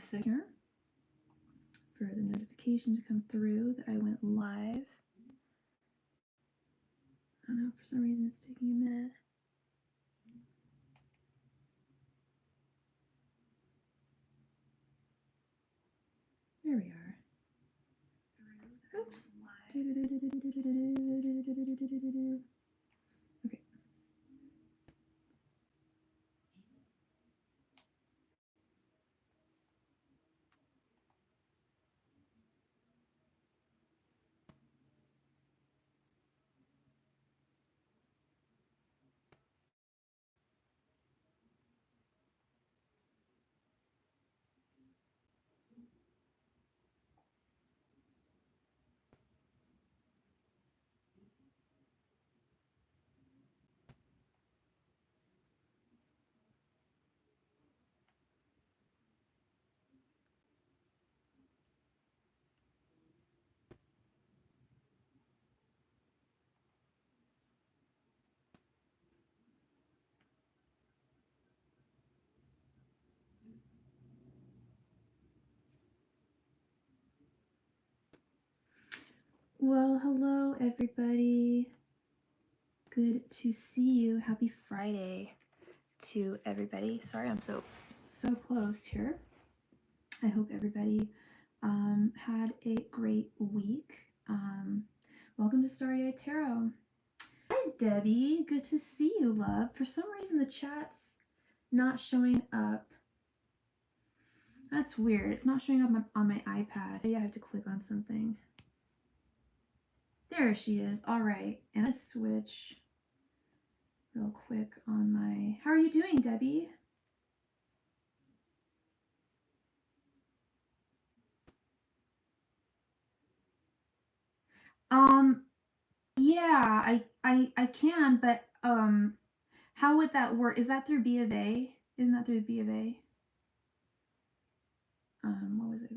a second for the notification to come through that I went live. I don't know, for some reason it's taking a minute. There we are. Oops. Okay. Well, hello everybody. Good to see you. Happy Friday to everybody. Sorry, I'm so close here. I hope everybody had a great week. Welcome to Starry-Eyed Tarot. Hi, Debbie. Good to see you, love. For some reason, the chat's not showing up. That's weird. It's not showing up on my iPad. Maybe I have to click on something. There she is. All right. And let's switch real quick on my... How are you doing, Debbie? Yeah, I can, but how would that work? Is that through B of A? Isn't that through B of A? What was it?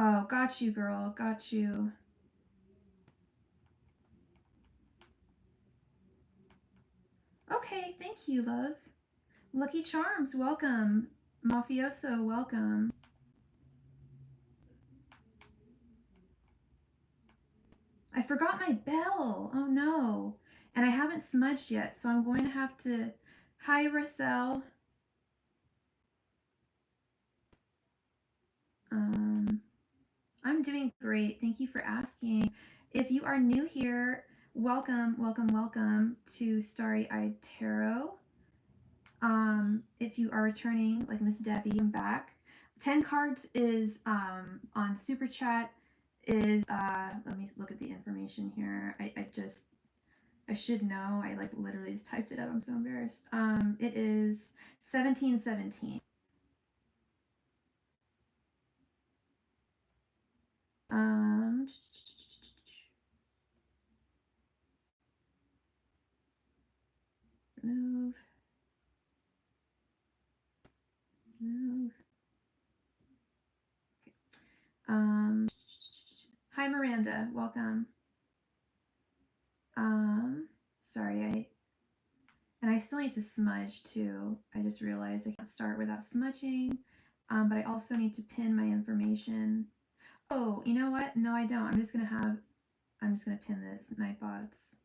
Oh, got you, girl. Got you. Okay, thank you, love. Lucky Charms, welcome. Mafioso, welcome. I forgot my bell. Oh no. And I haven't smudged yet, so I'm going to have to... Hi, Russell. I'm doing great. Thank you for asking. If you are new here, welcome, welcome, welcome to Starry-Eyed Tarot. If you are returning, like Miss Debbie, I'm back. 10 cards is on Super Chat is let me look at the information here. I should know. I like literally just typed it up. I'm so embarrassed. It is 1717. Move. Okay. Hi Miranda, welcome. Sorry, I still need to smudge too. I just realized I can't start without smudging. But I also need to pin my information. Oh, you know what? No, I don't. I'm just gonna pin this Nightbots.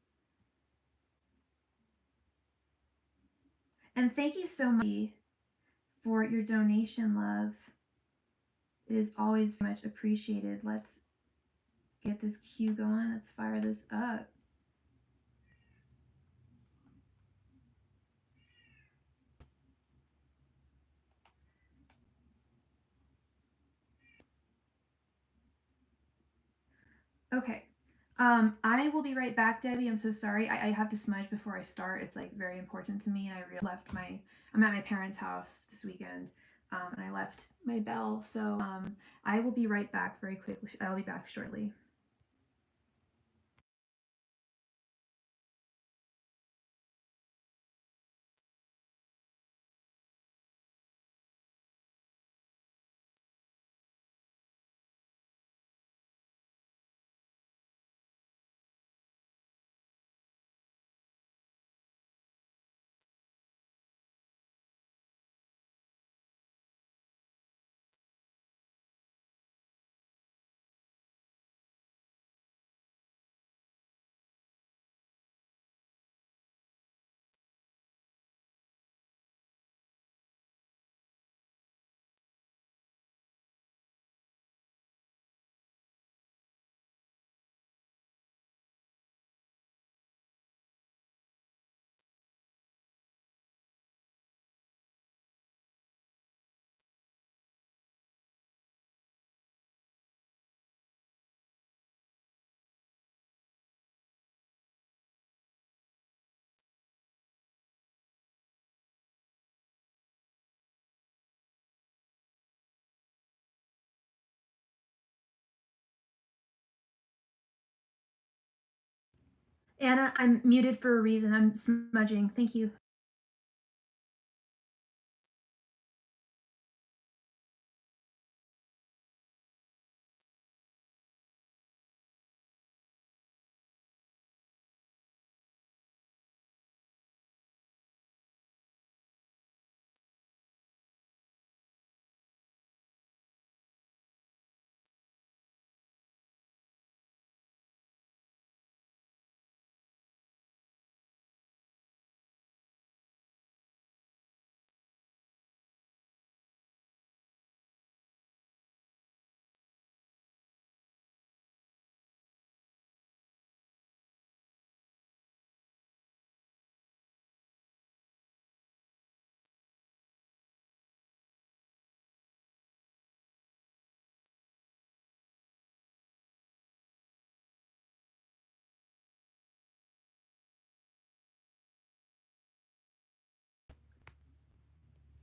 And thank you so much for your donation, love. It is always much appreciated. Let's get this queue going. Let's fire this up. Okay. I will be right back, Debbie. I'm so sorry. I have to smudge before I start. It's like very important to me, and I'm at my parents' house this weekend, and I left my bell. So I will be right back very quickly. I'll be back shortly. Anna, I'm muted for a reason. I'm smudging. Thank you.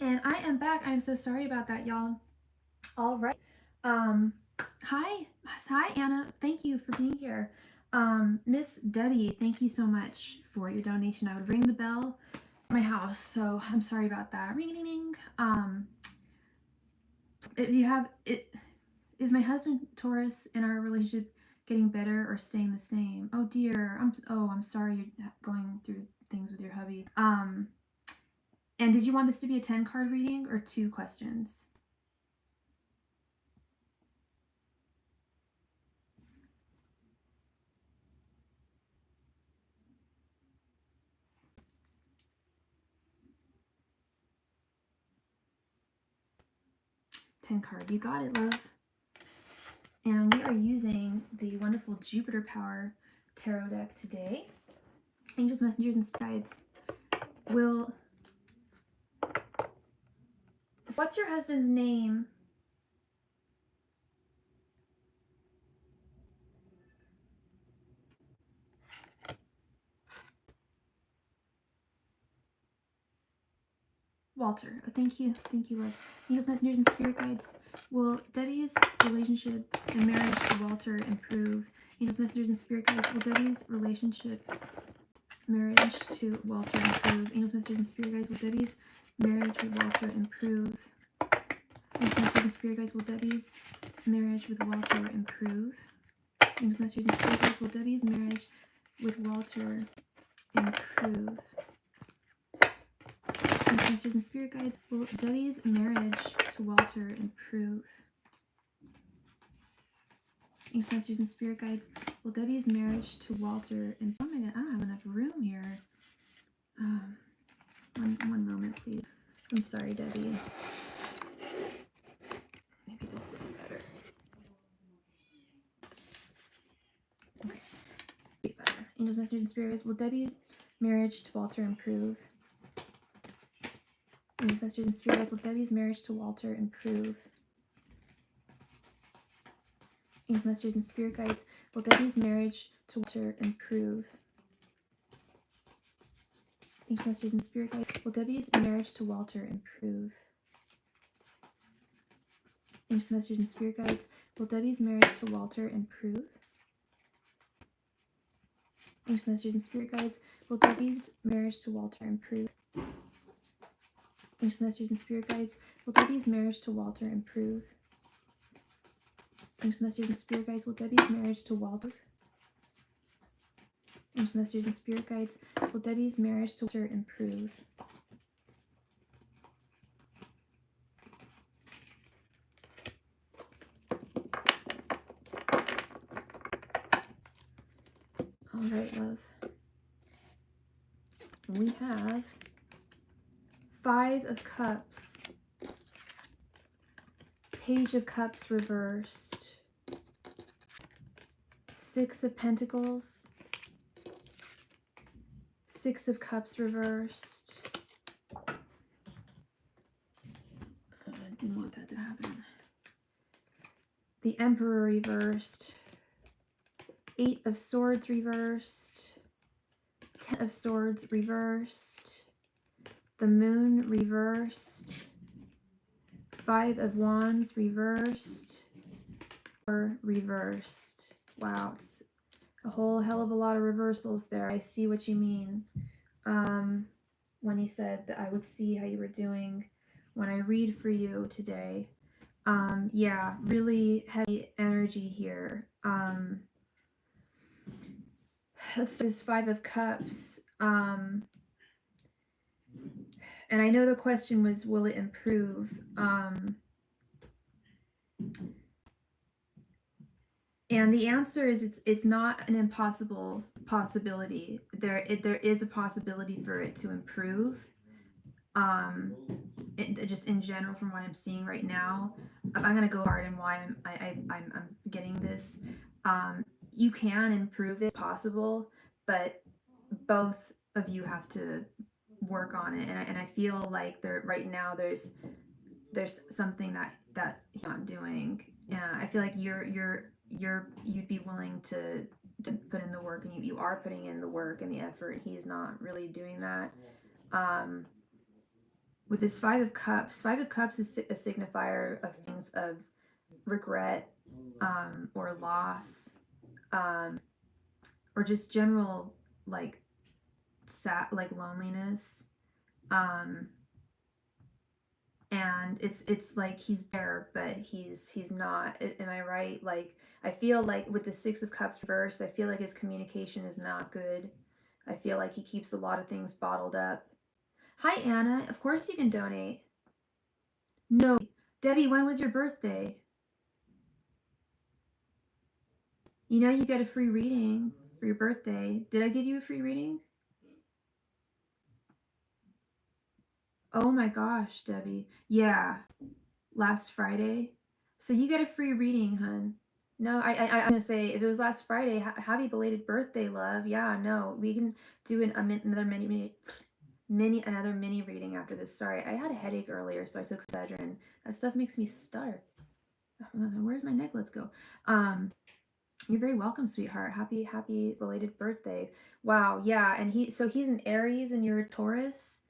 And I am back. I'm so sorry about that, y'all. All right. Hi. Hi, Anna. Thank you for being here. Miss Debbie, thank you so much for your donation. I would ring the bell at my house, so I'm sorry about that. Ring ding ding. If you have it, is my husband Taurus in our relationship getting better or staying the same? Oh dear. I'm sorry you're going through things with your hubby. And did you want this to be a 10 card reading or 2 questions? 10 card. You got it, love. And we are using the wonderful Jupiter Power Tarot deck today. Angels, Messengers, and Guides will... What's your husband's name? Walter. Oh, thank you. Thank you, love. Angels, Messengers, and Spirit Guides. Will Debbie's relationship and marriage to Walter improve? Angels, Messengers, and Spirit Guides. Will Debbie's relationship, marriage to Walter improve? Angels, Messengers, and Spirit Guides. Will Debbie's marriage with Walter improve? Angels, Messengers, and Spirit Guides. Will Debbie's marriage with Walter improve? Angels, Messengers, and Spirit Guides. Will Debbie's marriage with Walter improve? Masters and Spirit Guides, will Debbie's marriage to Walter improve? Angels, Masters, and Spirit Guides, will Debbie's marriage to Walter improve? Oh my god, I don't have enough room here. One moment, please. I'm sorry, Debbie. Maybe this will be better. Okay, be better. Angels, Masters, and Spirit Guides, will Debbie's marriage to Walter improve? Angels, Masters, and Spirit Guides, will Debbie's marriage to Walter improve? Angels, Masters, and Spirit Guides, will Debbie's marriage to Walter improve? Angels, Masters, and Spirit Guides, will Debbie's marriage to Walter improve? Angels, Masters, and Spirit Guides, will Debbie's marriage to Walter improve? Angels, Masters, and Spirit Guides, will Debbie's marriage to Walter improve? Angels, Masters, and Spirit Guides, will Debbie's marriage to Walter improve? Angels, Masters, and Spirit Guides, will Debbie's marriage to Walter? Angels, Masters, and Spirit Guides, will Debbie's marriage to Walter improve? All right, love. We have 5 of Cups, Page of Cups reversed, 6 of Pentacles, 6 of Cups reversed. I didn't want that to happen. The Emperor reversed, 8 of Swords reversed, 10 of Swords reversed, the Moon reversed, 5 of Wands reversed, or reversed. Wow, it's a whole hell of a lot of reversals there. I see what you mean. When you said that I would see how you were doing when I read for you today. Yeah, really heavy energy here. This is Five of Cups. And I know the question was, will it improve? And the answer is it's not an impossible possibility. There is a possibility for it to improve. Just in general, from what I'm seeing right now, I'm gonna go hard and why I'm getting this. You can improve it, possible, but both of you have to work on it. And I feel like there right now there's something that he's not doing. Yeah, I feel like you'd be willing to put in the work, and you are putting in the work and the effort. He's not really doing that. With this Five of Cups is a signifier of things of regret, or loss, or just general like sad, like loneliness. And it's like he's there, but he's not. Am I right? Like, I feel like with the Six of Cups reversed, I feel like his communication is not good. I feel like he keeps a lot of things bottled up. Hi, Anna. Of course you can donate. No. Debbie, when was your birthday? You know you get a free reading for your birthday. Did I give you a free reading? Oh my gosh, Debbie. Yeah. Last Friday. So you get a free reading, hun. No, I was gonna say, if it was last Friday, happy belated birthday, love. Yeah, no, we can do another mini reading after this. Sorry, I had a headache earlier, so I took Cedrin. That stuff makes me stutter. Where's my necklace go? You're very welcome, sweetheart. Happy belated birthday. Wow, yeah, and he's an Aries and you're a Taurus.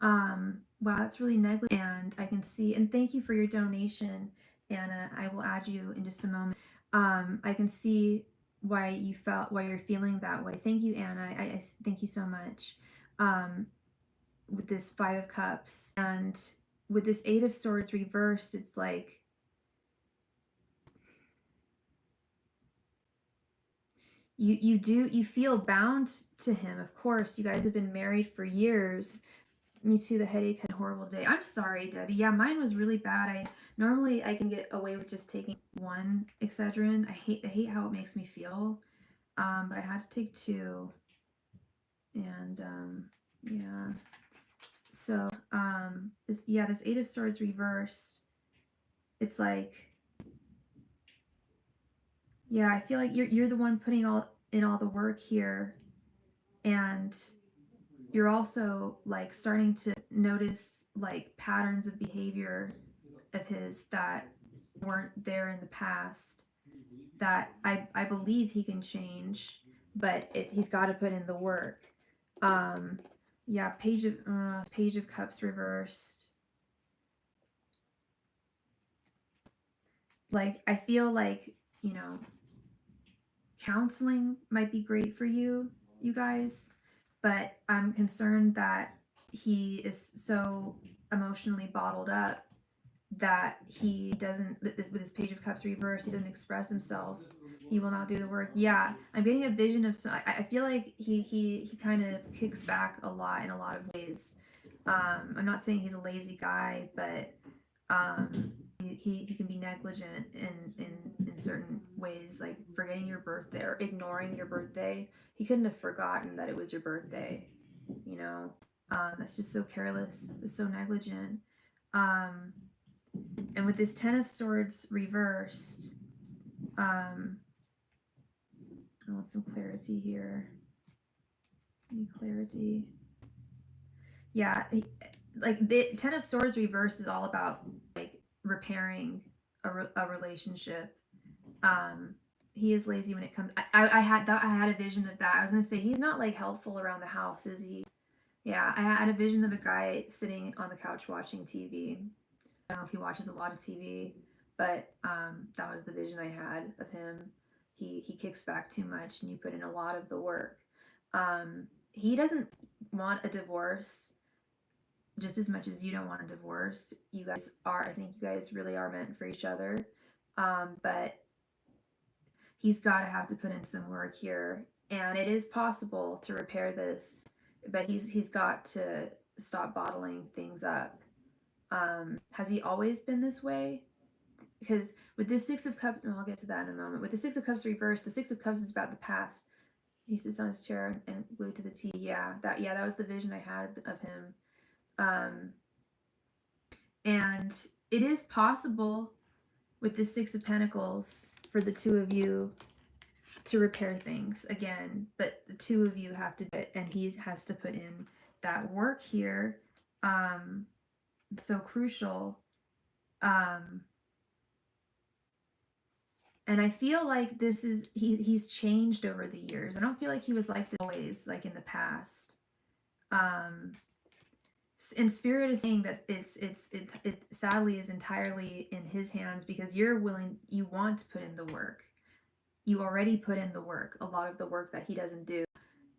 Wow, that's really negligent. And I can see, and thank you for your donation, Anna. I will add you in just a moment. I can see why you're feeling that way. Thank you, Anna. I thank you so much. With this Five of Cups and with this Eight of Swords reversed, it's like you feel bound to him. Of course, you guys have been married for years. Me too, the headache had a horrible day. I'm sorry, Debbie. Yeah, mine was really bad. Normally I can get away with just taking one Excedrin. I hate how it makes me feel. But I had to take two. And yeah. So this Eight of Swords reversed. It's like, yeah, I feel like you're the one putting all the work here, and you're also like starting to notice like patterns of behavior of his that weren't there in the past, that I believe he can change, but he's got to put in the work. Yeah, Page of Cups reversed. Like, I feel like, counseling might be great for you guys, but I'm concerned that he is so emotionally bottled up that he doesn't, with his Page of Cups reversed, he doesn't express himself. He will not do the work. Yeah, I'm getting a vision of I feel like he kind of kicks back a lot in a lot of ways. I'm not saying he's a lazy guy, but he can be negligent in certain ways, like forgetting your birthday or ignoring your birthday. He couldn't have forgotten that it was your birthday, that's just so careless. It's so negligent. And with this Ten of Swords reversed, I want some clarity here. Any clarity? Yeah, like the Ten of Swords reversed is all about like repairing a relationship. He is lazy when it comes. I had a vision of that. I was gonna say he's not like helpful around the house, is he? Yeah, I had a vision of a guy sitting on the couch watching TV. I don't know if he watches a lot of TV, but that was the vision I had of him. he kicks back too much and you put in a lot of the work. He doesn't want a divorce just as much as you don't want a divorce. You guys are, I think you guys really are meant for each other. But he's got to have to put in some work here, and it is possible to repair this, but he's got to stop bottling things up. Has he always been this way? Because with this Six of Cups, well, I'll get to that in a moment. With the Six of Cups reversed, the Six of Cups is about the past. He sits on his chair and glued to the tea. Yeah, that was the vision I had of him. And it is possible with the Six of Pentacles for the two of you to repair things again, but the two of you have to do it, and he has to put in that work here. It's so crucial. And I feel like this is he's changed over the years. I don't feel like he was like this always, like in the past. And Spirit is saying that it sadly is entirely in his hands, because you want to put in the work. You already put in the work, a lot of the work that he doesn't do.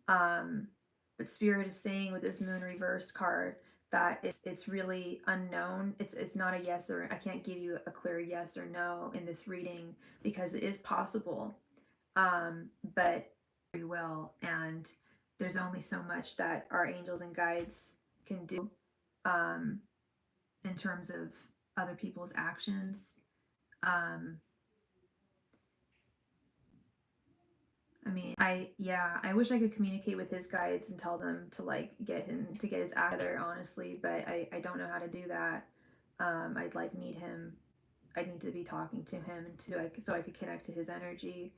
But Spirit is saying with this Moon reversed card that it's really unknown. It's not a yes, or I can't give you a clear yes or no in this reading, because it is possible, but very well, and there's only so much that our angels and guides can do in terms of other people's actions. I mean, I wish I could communicate with his guides and tell them to like get his act together, honestly, but I don't know how to do that. I'd need to be talking to him and so I could connect to his energy.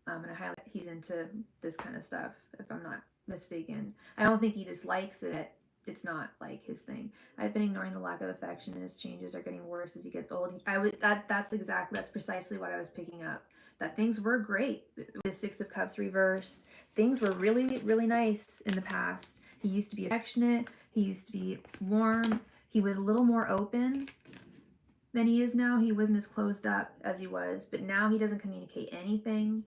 And I highlight he's into this kind of stuff, if I'm not mistaken. I don't think he dislikes it. It's not like his thing. I've been ignoring the lack of affection, and his changes are getting worse as he gets old. That's precisely what I was picking up. That things were great. The Six of Cups reversed. Things were really, really nice in the past. He used to be affectionate. He used to be warm. He was a little more open than he is now. He wasn't as closed up as he was, but now he doesn't communicate anything.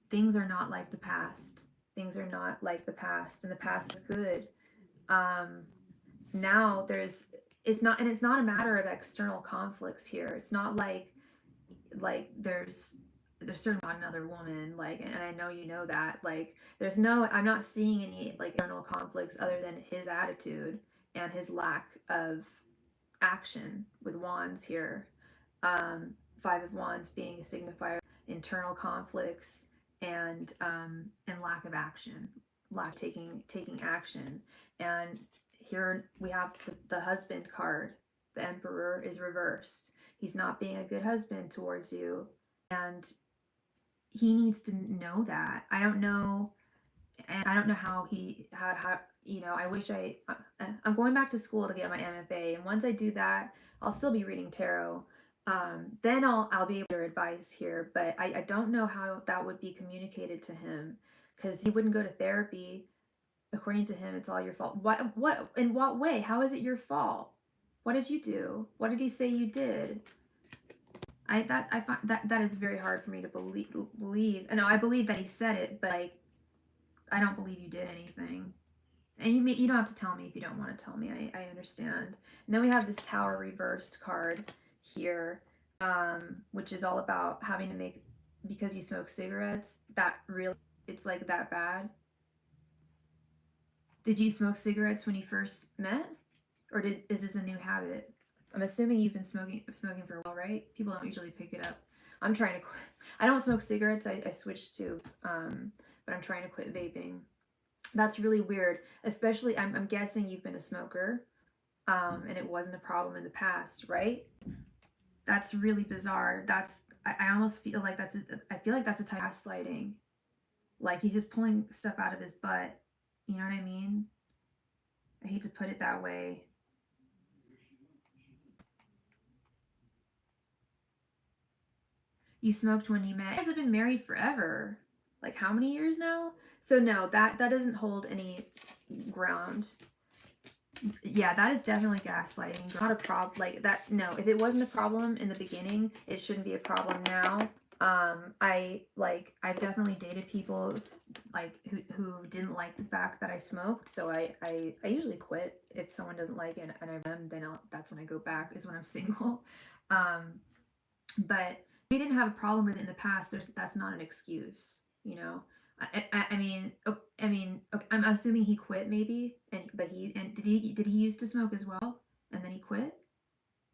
Things are not like the past. Things are not like the past, and the past is good. Now it's not a matter of external conflicts here. It's not like there's certainly not another woman, like, and I know you know that, like, I'm not seeing any like internal conflicts other than his attitude and his lack of action with wands here. Five of Wands being a signifier internal conflicts and lack of action, lack of taking action. And here we have the husband card. The Emperor is reversed. He's not being a good husband towards you, and he needs to know that. I don't know how I wish I'm going back to school to get my MFA, and once I do that, I'll still be reading tarot. Then I'll be able to advise here, but I don't know how that would be communicated to him, because he wouldn't go to therapy. According to him, it's all your fault. What in what way? How is it your fault? What did you do? What did he say you did? I find that is very hard for me to believe. No, I believe that he said it, but like, I don't believe you did anything. And you don't have to tell me if you don't want to tell me. I understand. And then we have this Tower reversed card here, which is all about having to make, because you smoke cigarettes, that really, it's like that bad. Did you smoke cigarettes when you first met? Or is this a new habit? I'm assuming you've been smoking for a while, right? People don't usually pick it up. I'm trying to quit. I don't smoke cigarettes. I switched to, but I'm trying to quit vaping. That's really weird. Especially, I'm guessing you've been a smoker, and it wasn't a problem in the past, right? That's really bizarre. I almost feel like that's a type of gaslighting. Like he's just pulling stuff out of his butt. You know what I mean? I hate to put it that way. You smoked when you met. You guys have been married forever. Like how many years now? So no, that doesn't hold any ground. Yeah, that is definitely gaslighting. Not a problem like that. No, if it wasn't a problem in the beginning, it shouldn't be a problem now. I've definitely dated people like who didn't like the fact that I smoked, so I usually quit if someone doesn't like it and I them, then that's when I go back, is when I'm single. Um, but we didn't have a problem with it in the past. That's not an excuse, you know. I mean, okay, I'm assuming he quit maybe, and did he used to smoke as well, and then he quit,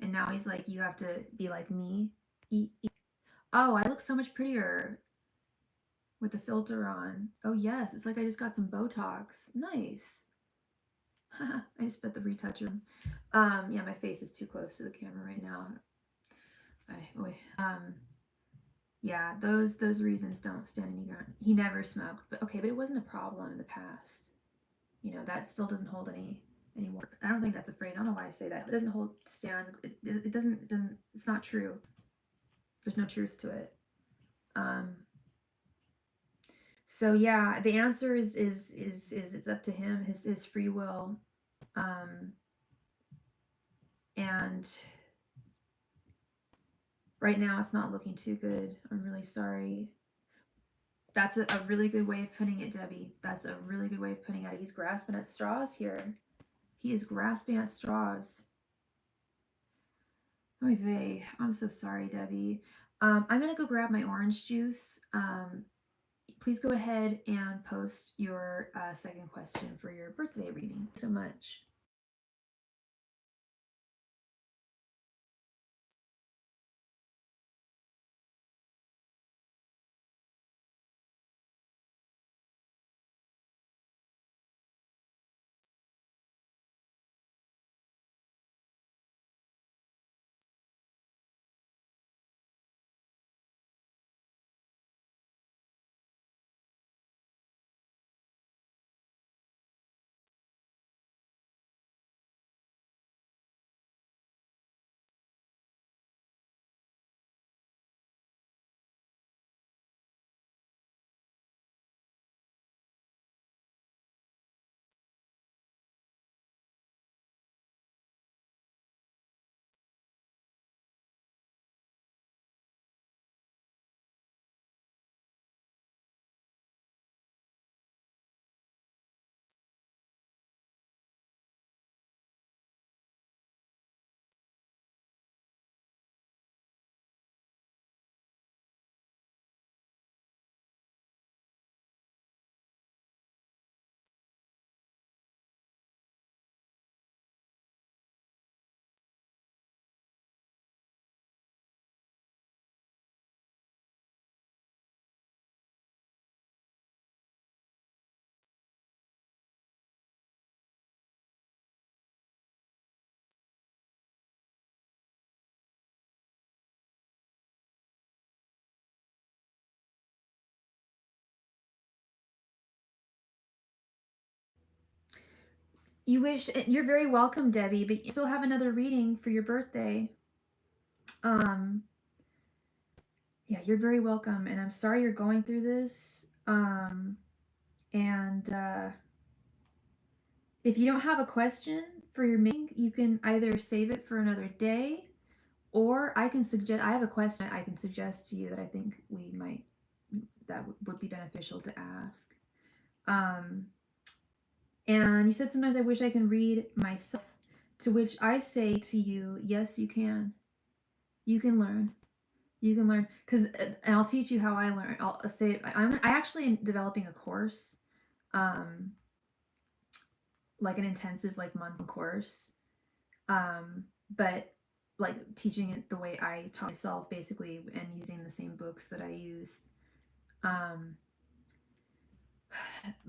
and now he's like, you have to be like me. Oh, I look so much prettier with the filter on. Oh yes, it's like I just got some Botox. Nice. I just put the retoucher. Yeah, my face is too close to the camera right now. Yeah, those reasons don't stand any ground. He never smoked, but okay, but it wasn't a problem in the past. You know, that still doesn't hold any more. I don't think that's a phrase. I don't know why I say that. It doesn't hold stand. It doesn't. It's not true. There's no truth to it. Um, so yeah, the answer is it's up to him, his free will. Um, and right now it's not looking too good. I'm really sorry. That's a really good way of putting it, Debbie. That's a really good way of putting it. He's grasping at straws here. He is grasping at straws. Oy vey. I'm so sorry, Debbie. I'm gonna go grab my orange juice. Please go ahead and post your second question for your birthday reading. Thank you so much. You're very welcome, Debbie, but you still have another reading for your birthday. Um, yeah, you're very welcome, and I'm sorry you're going through this. And if you don't have a question for your meeting, you can either save it for another day, or I can suggest. I have a question I can suggest to you that I think that would be beneficial to ask. Um, and you said sometimes I wish I can read myself, to which I say to you, yes, you can. You can learn. You can learn, because and I'll teach you how I learn. I'll say I actually am developing a course, um, like an intensive like month course, but like teaching it the way I taught myself basically, and using the same books that I used, um,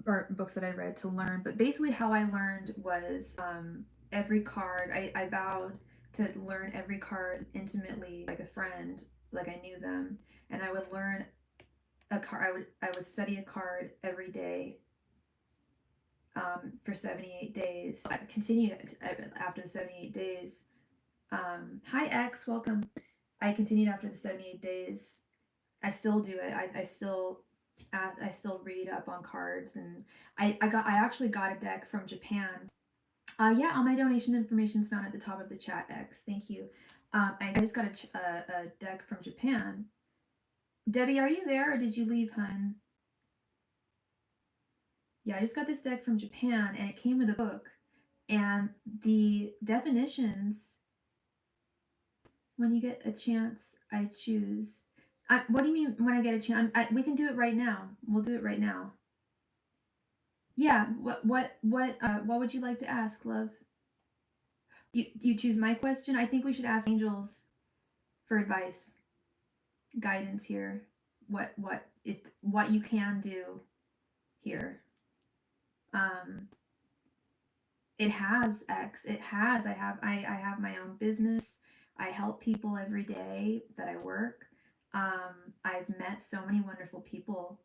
or books that I read to learn. But basically, how I learned was every card. I vowed to learn every card intimately, like a friend, like I knew them, and I would learn a card. I would study a card every day, for 78 days. I continued after the 78 days. Hi X, welcome. I continued after the 78 days. I still do it. I still read up on cards, and I actually got a deck from Japan. Yeah, all my donation information is found at the top of the chat, X. Thank you. I just got a deck from Japan, Debbie, are you there or did you leave, hun? Yeah, I just got this deck from Japan and it came with a book. And the definitions, when you get a chance, I choose. What do you mean when I get a chance? We can do it right now. We'll do it right now. Yeah. What would you like to ask, love? You choose my question. I think we should ask angels for advice, guidance here. What you can do here. Um, it has X. It has. I have my own business. I help people every day that I work. I've met so many wonderful people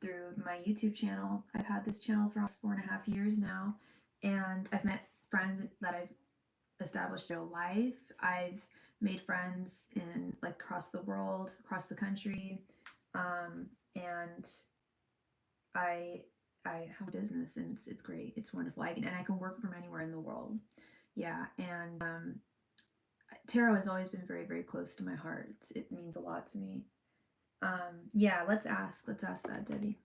through my YouTube channel. I've had this channel for almost 4.5 years now, and I've met friends that I've established real life. I've made friends in like across the world, across the country, and I I have a business and it's great. It's wonderful. I can work from anywhere in the world. Yeah, and tarot has always been very very close to my heart. It means a lot to me. Yeah, let's ask that, Debbie.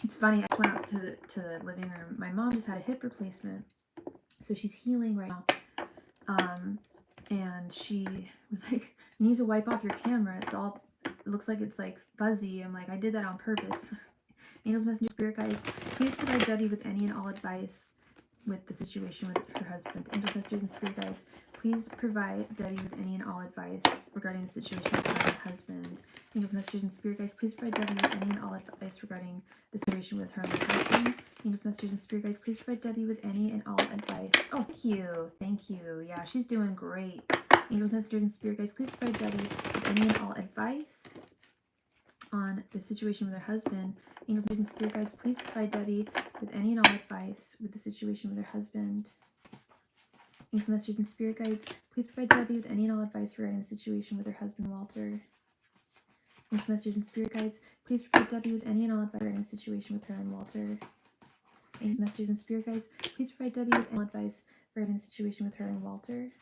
It's funny. I just went out to the living room. My mom just had a hip replacement, so she's healing right now. And she was like, "You need to wipe off your camera. It looks like it's like fuzzy." I'm like, "I did that on purpose." Angels, messengers, spirit guides, please provide Debbie with any and all advice with the situation with her husband. Angels, messengers, and spirit guides, please provide Debbie with any and all advice regarding the situation with her husband. Angels, messengers, and spirit guides, please provide Debbie with any and all advice regarding the situation with her and her husband. Angels, messengers, and spirit guides, please provide Debbie with any and all advice. Oh, thank you. Thank you. Yeah, she's doing great. Angels, messengers, and spirit guides, please provide Debbie with any and all advice on the situation with her husband. Angels, and spirit guides, please provide Debbie with any and all advice with the situation with her husband. Angels, messengers, and spirit guides, please provide Debbie with any and all advice regarding the situation with her husband, Walter. Angels, messengers, and spirit guides, please provide Debbie with any and all advice regarding the situation with her and Walter. Angels, messengers, and spirit guides, please provide Debbie with any advice regarding the situation with her and Walter.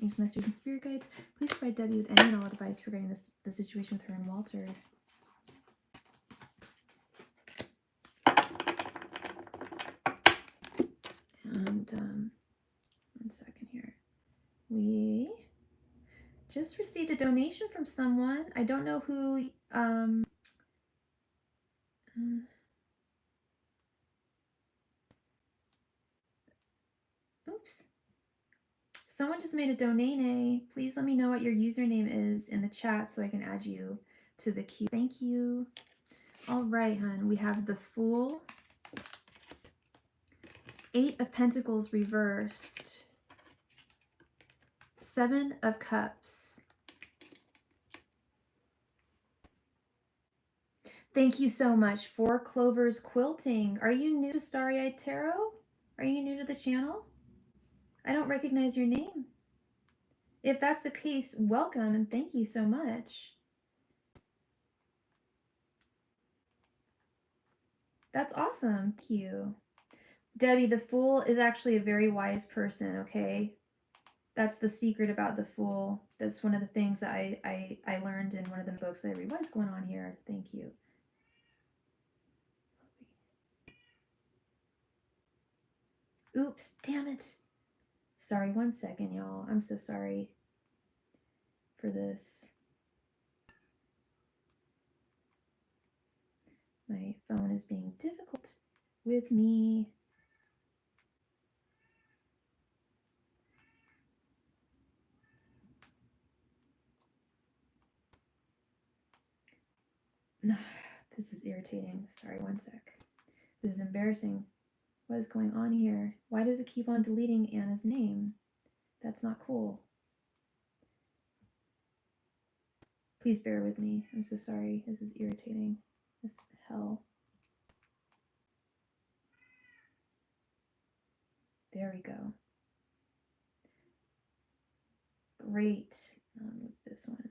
Angels, messengers, and spirit guides, please provide Debbie with any and all advice regarding the situation with her and Walter. And 1 second here. We just received a donation from someone. I don't know who. Oops. Someone just made a donate. Please let me know what your username is in the chat so I can add you to the queue. Thank you. All right, hun. We have the Fool, 8 of Pentacles reversed, 7 of Cups. Thank you so much. 4 Clovers Quilting. Are you new to Starry-Eyed Tarot? Are you new to the channel? I don't recognize your name. If that's the case, welcome and thank you so much. That's awesome. Thank you. Debbie, the Fool is actually a very wise person, okay? That's the secret about the Fool. That's one of the things that I learned in one of the books that I read. What is going on here? Thank you. Oops, damn it. Sorry, 1 second, y'all. I'm so sorry for this. My phone is being difficult with me. This is irritating. Sorry, 1 sec. This is embarrassing. What is going on here? Why does it keep on deleting Anna's name? That's not cool. Please bear with me. I'm so sorry. This is irritating as hell. There we go. Great. With this one.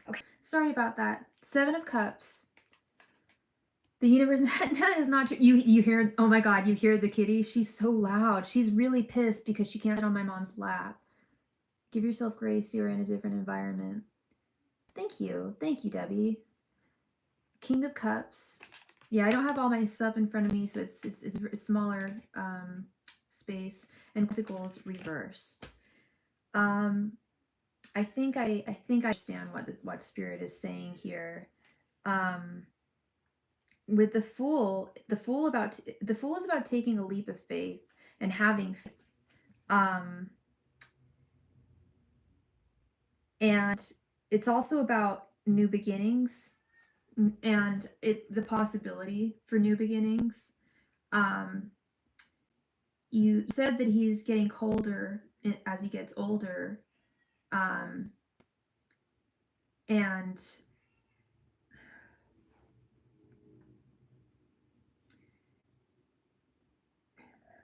Okay, sorry about that. 7 of Cups. The universe, that is not true. You hear, oh my God, you hear the kitty? She's so loud. She's really pissed because she can't sit on my mom's lap. Give yourself grace. You're in a different environment. Thank you. Thank you, Debbie. King of Cups. Yeah, I don't have all my stuff in front of me, so it's a smaller space. And Pentacles reversed. I think I understand what Spirit is saying here. With the Fool is about taking a leap of faith and having faith. And it's also about new beginnings and the possibility for new beginnings. You said that he's getting colder as he gets older, and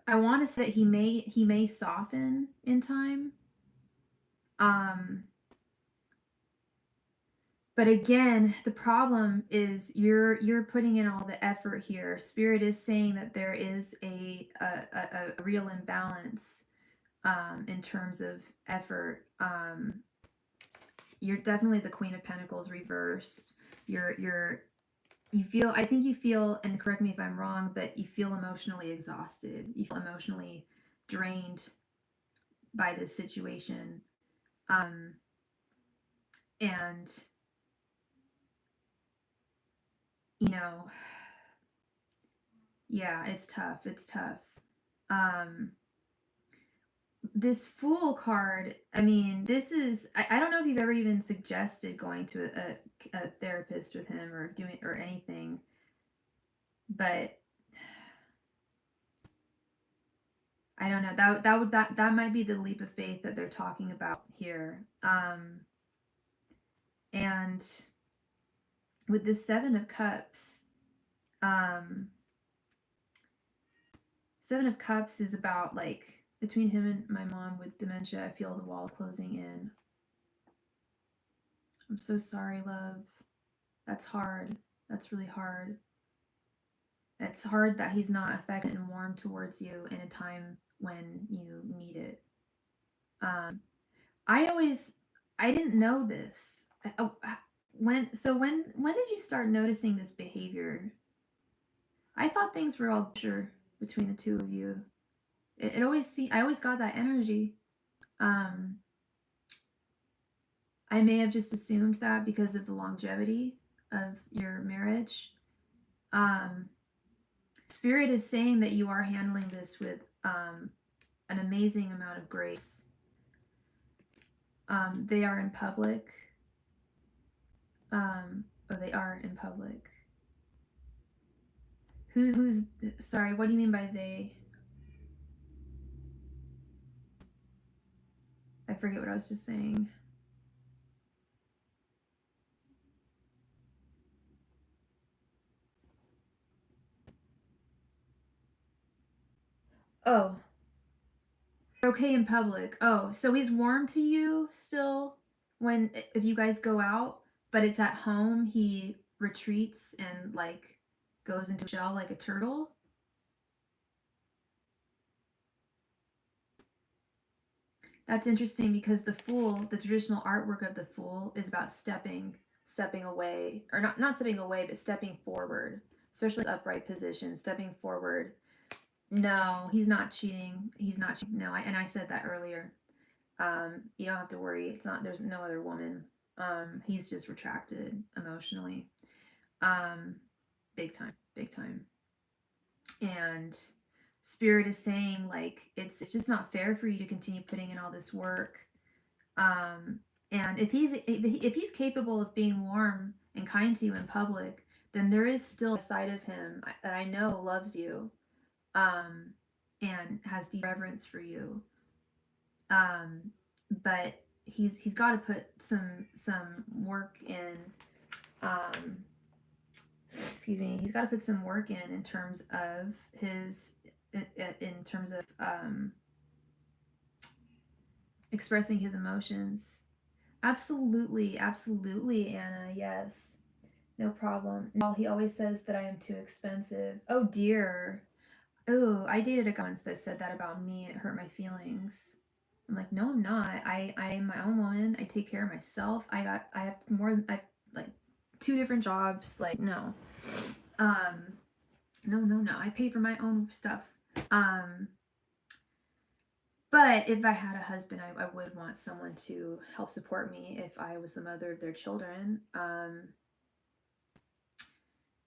I want to say that he may soften in time. But again, the problem is you're putting in all the effort here. Spirit is saying that there is a real imbalance in terms of effort. You're definitely the Queen of Pentacles reversed. You feel, I think you feel, and correct me if I'm wrong, but you feel emotionally exhausted. You feel emotionally drained by this situation. And you know, yeah, it's tough. It's tough. This Fool card, I mean, this is, I don't know if you've ever even suggested going to a therapist with him or doing or anything, but I don't know, that might be the leap of faith that they're talking about here. And with the Seven of Cups, Seven of Cups is about, like, between him and my mom with dementia, I feel the walls closing in. I'm so sorry, love. That's hard. That's really hard. It's hard that he's not affectionate and warm towards you in a time when you need it. I didn't know this. When did you start noticing this behavior? I thought things were all sure between the two of you. It always seemed, I always got that energy. I may have just assumed that because of the longevity of your marriage. Spirit is saying that you are handling this with an amazing amount of grace. They are in public. They are in public. Who's sorry, what do you mean by they? I forget what I was just saying. Oh. Okay, in public. Oh, so he's warm to you still if you guys go out, but it's at home he retreats and, like, goes into a shell like a turtle? That's interesting because the Fool, the traditional artwork of the Fool, is about stepping away, or not stepping away, but stepping forward, especially upright position, stepping forward. No, he's not cheating. He's not cheating. No, and I said that earlier. You don't have to worry. It's not. There's no other woman. He's just retracted emotionally. Big time, big time. And Spirit is saying, like, it's just not fair for you to continue putting in all this work. And if he's capable of being warm and kind to you in public, then there is still a side of him that I know loves you, and has deep reverence for you. But he's got to put some work in. Excuse me. He's got to put some work in terms of expressing his emotions. Absolutely, absolutely, Anna. Yes. No problem. No, he always says that I am too expensive. Oh dear. Oh, I dated a guy once that said that about me and it hurt my feelings. I'm like, no, I'm not. I'm my own woman. I take care of myself. I have I have like 2 different jobs. Like, no. No. I pay for my own stuff. Um, but if I had a husband, I would want someone to help support me if I was the mother of their children.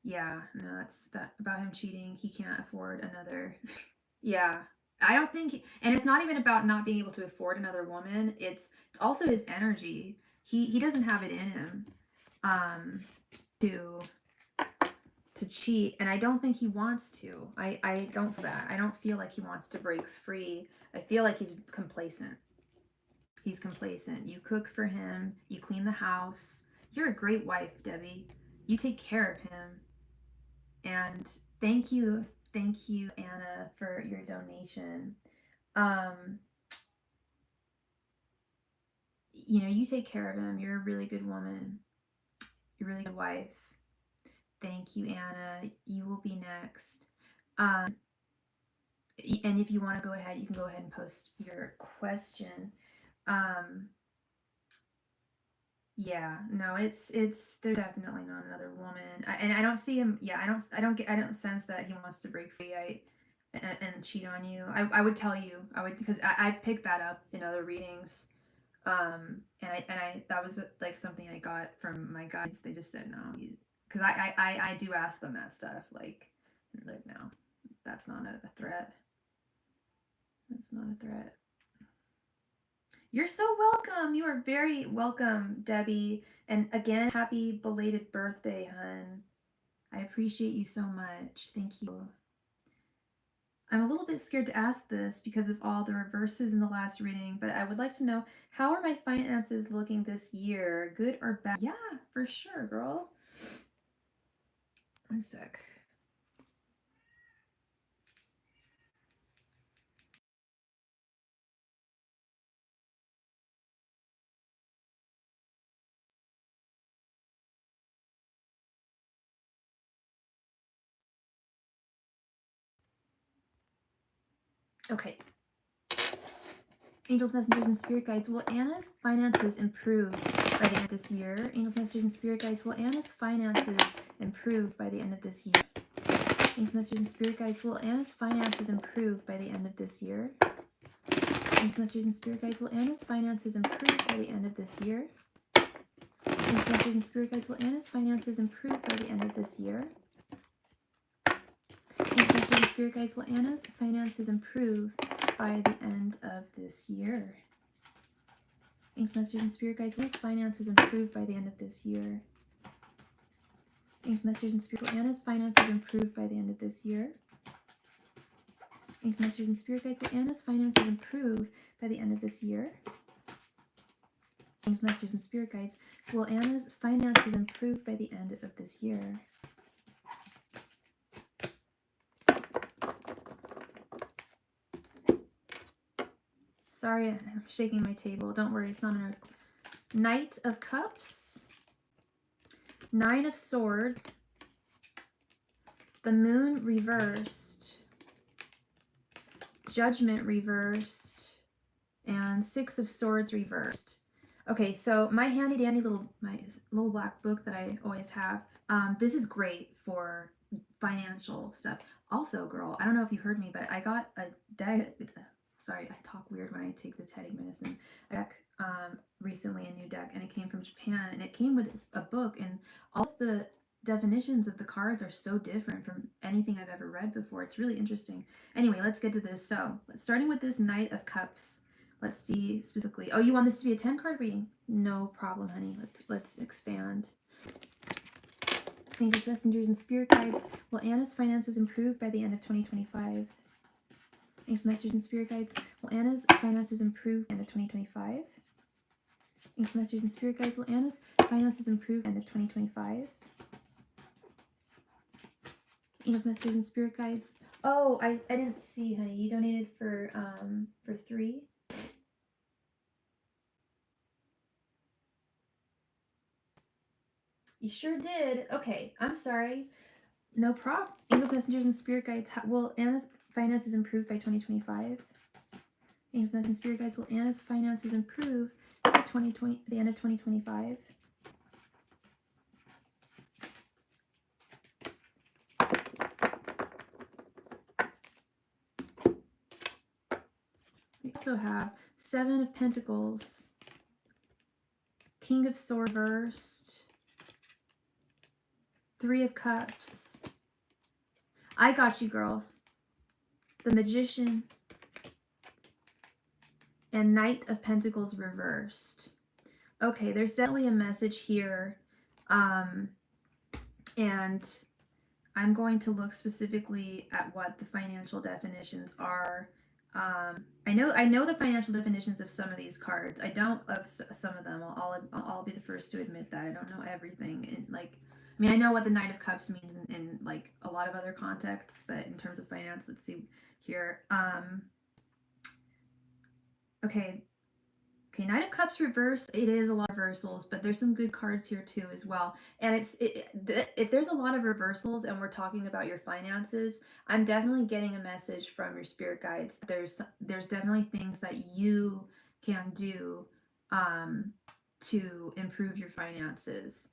Yeah, no, that's that about him cheating. He can't afford another. Yeah. I don't think, and it's not even about not being able to afford another woman. It's also his energy. He doesn't have it in him um to cheat, and I don't think he wants to. I don't feel that. I don't feel like he wants to break free. I feel like he's complacent. He's complacent. You cook for him, you clean the house. You're a great wife, Debbie. You take care of him. And thank you, Anna, for your donation. You take care of him. You're a really good woman. You're a really good wife. Thank you, Anna. You will be next. And if you want to go ahead, you can go ahead and post your question. Yeah, no, it's there's definitely not another woman. And I don't see him. Yeah, I don't sense that he wants to break free. And cheat on you. I would tell you. I would, because I picked that up in other readings. And I that was like something I got from my guides. They just said no, because I do ask them that stuff. Like no, that's not a threat. That's not a threat. You're so welcome. You are very welcome, Debbie. And again, happy belated birthday, hun. I appreciate you so much. Thank you. I'm a little bit scared to ask this because of all the reverses in the last reading, but I would like to know, how are my finances looking this year? Good or bad? Yeah, for sure, girl. One sec. Okay. Angels, messengers, and spirit guides, will Anna's finances improve by the end of this year? Angels, messengers, and spirit guides, will Anna's finances improve by the end of this year? Angels, messengers, and spirit guides, will Anna's finances improve by the end of this year? Angels, messengers, and spirit guides, will Anna's finances improve by the end of this year? Angels, messengers, and spirit guides, will Anna's finances improve by the end of this year? Angels, messengers, and spirit guides, will Anna's finances improve by the end of this year? Angels, messengers, and spirit guides, will Anna's finances improve by the end of this year? Angels, messengers, and spirit, will Anna's finances improve by the end of this year? Angels, messengers, and spirit guides, will Anna's finances improve by the end of this year? Angels, messengers, and spirit guides, will Anna's finances improve by the end of this year? Sorry, I'm shaking my table. Don't worry, it's not an earthquake. Knight of Cups, 9 of Swords, the Moon reversed, Judgment reversed, and 6 of Swords reversed. Okay, so my handy dandy little black book that I always have. This is great for financial stuff. Also, girl, I don't know if you heard me, but I got a deck. Sorry, I talk weird when I take this headache medicine. A deck recently, a new deck, and it came from Japan, and it came with a book, and all of the definitions of the cards are so different from anything I've ever read before. It's really interesting. Anyway, let's get to this. So, starting with this Knight of Cups. Let's see specifically. Oh, you want this to be a 10-card reading? No problem, honey. Let's expand. Angels, messengers, and spirit guides, will Anna's finances improve by the end of 2025? Angels, messengers, and spirit guides, will Anna's finances improve by the end of 2025? Angels, messengers, and spirit guides, will Anna's finances improve by the end of 2025? Angels, messengers, and spirit guides. Oh, I didn't see, honey. You donated for 3. You sure did. Okay, I'm sorry. No problem. Angels, messengers, and spirit guides. Will Anna's finances improve by 2025? Angels, messengers, and spirit guides. Will Anna's finances improve by 2020? The end of 2025. We also have Seven of Pentacles, King of Swords reversed, Three of Cups. I got you, girl. The Magician, and Knight of Pentacles reversed. Okay, there's definitely a message here. And I'm going to look specifically at what the financial definitions are. I know the financial definitions of some of these cards. I don't of some of them. I'll be the first to admit that I don't know everything. And like, I mean, I know what the Knight of Cups means in like a lot of other contexts, but in terms of finance, let's see here. Okay, Knight of Cups reverse. It is a lot of reversals, but there's some good cards here too as well. And if there's a lot of reversals and we're talking about your finances, I'm definitely getting a message from your spirit guides. There's definitely things that you can do to improve your finances.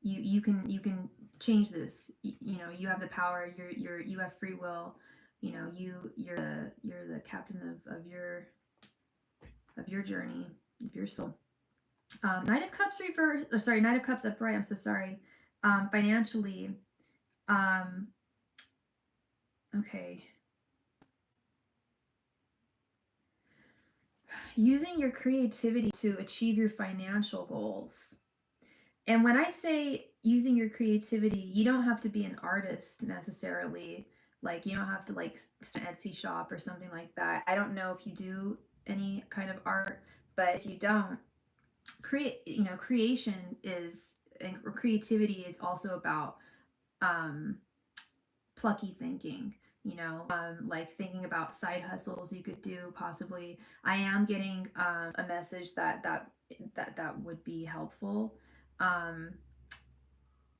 You can change this. You know, you have the power. You have free will. You know, you're the captain of your journey, of your soul. Knight of Cups reverse, or sorry, Knight of Cups upright. I'm so sorry. Financially, okay. Using your creativity to achieve your financial goals. And when I say using your creativity, you don't have to be an artist necessarily. Like, you don't have to like start an Etsy shop or something like that. I don't know if you do any kind of art, but if you don't, creation is, and creativity is also about plucky thinking, like thinking about side hustles you could do possibly. I am getting a message that would be helpful.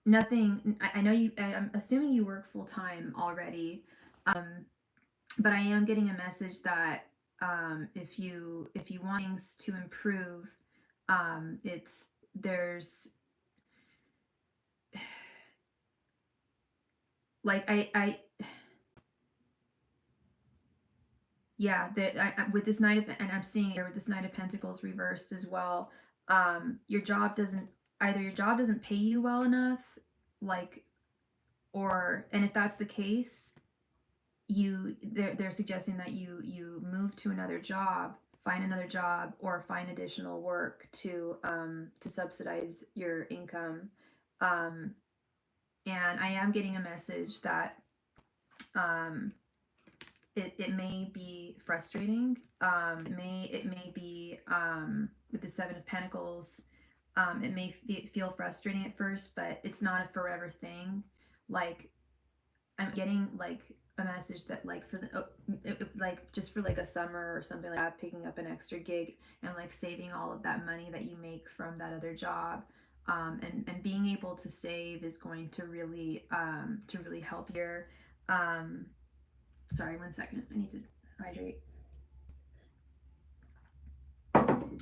Nothing, I know I'm assuming you work full-time already, but I am getting a message that if you want things to improve, there's like yeah, with this and I'm seeing it with this Knight of Pentacles reversed as well. Your job doesn't, either your job doesn't pay you well enough, like, and if that's the case, they're suggesting that you move to another job, find another job, or find additional work to subsidize your income. And I am getting a message that it may be frustrating. It may be with the Seven of Pentacles. It may feel frustrating at first, but it's not a forever thing. Like, I'm getting like a message that like for like just for like a summer or something like that, picking up an extra gig and like saving all of that money that you make from that other job, and being able to save is going to really help here. Sorry, 1 second. I need to hydrate.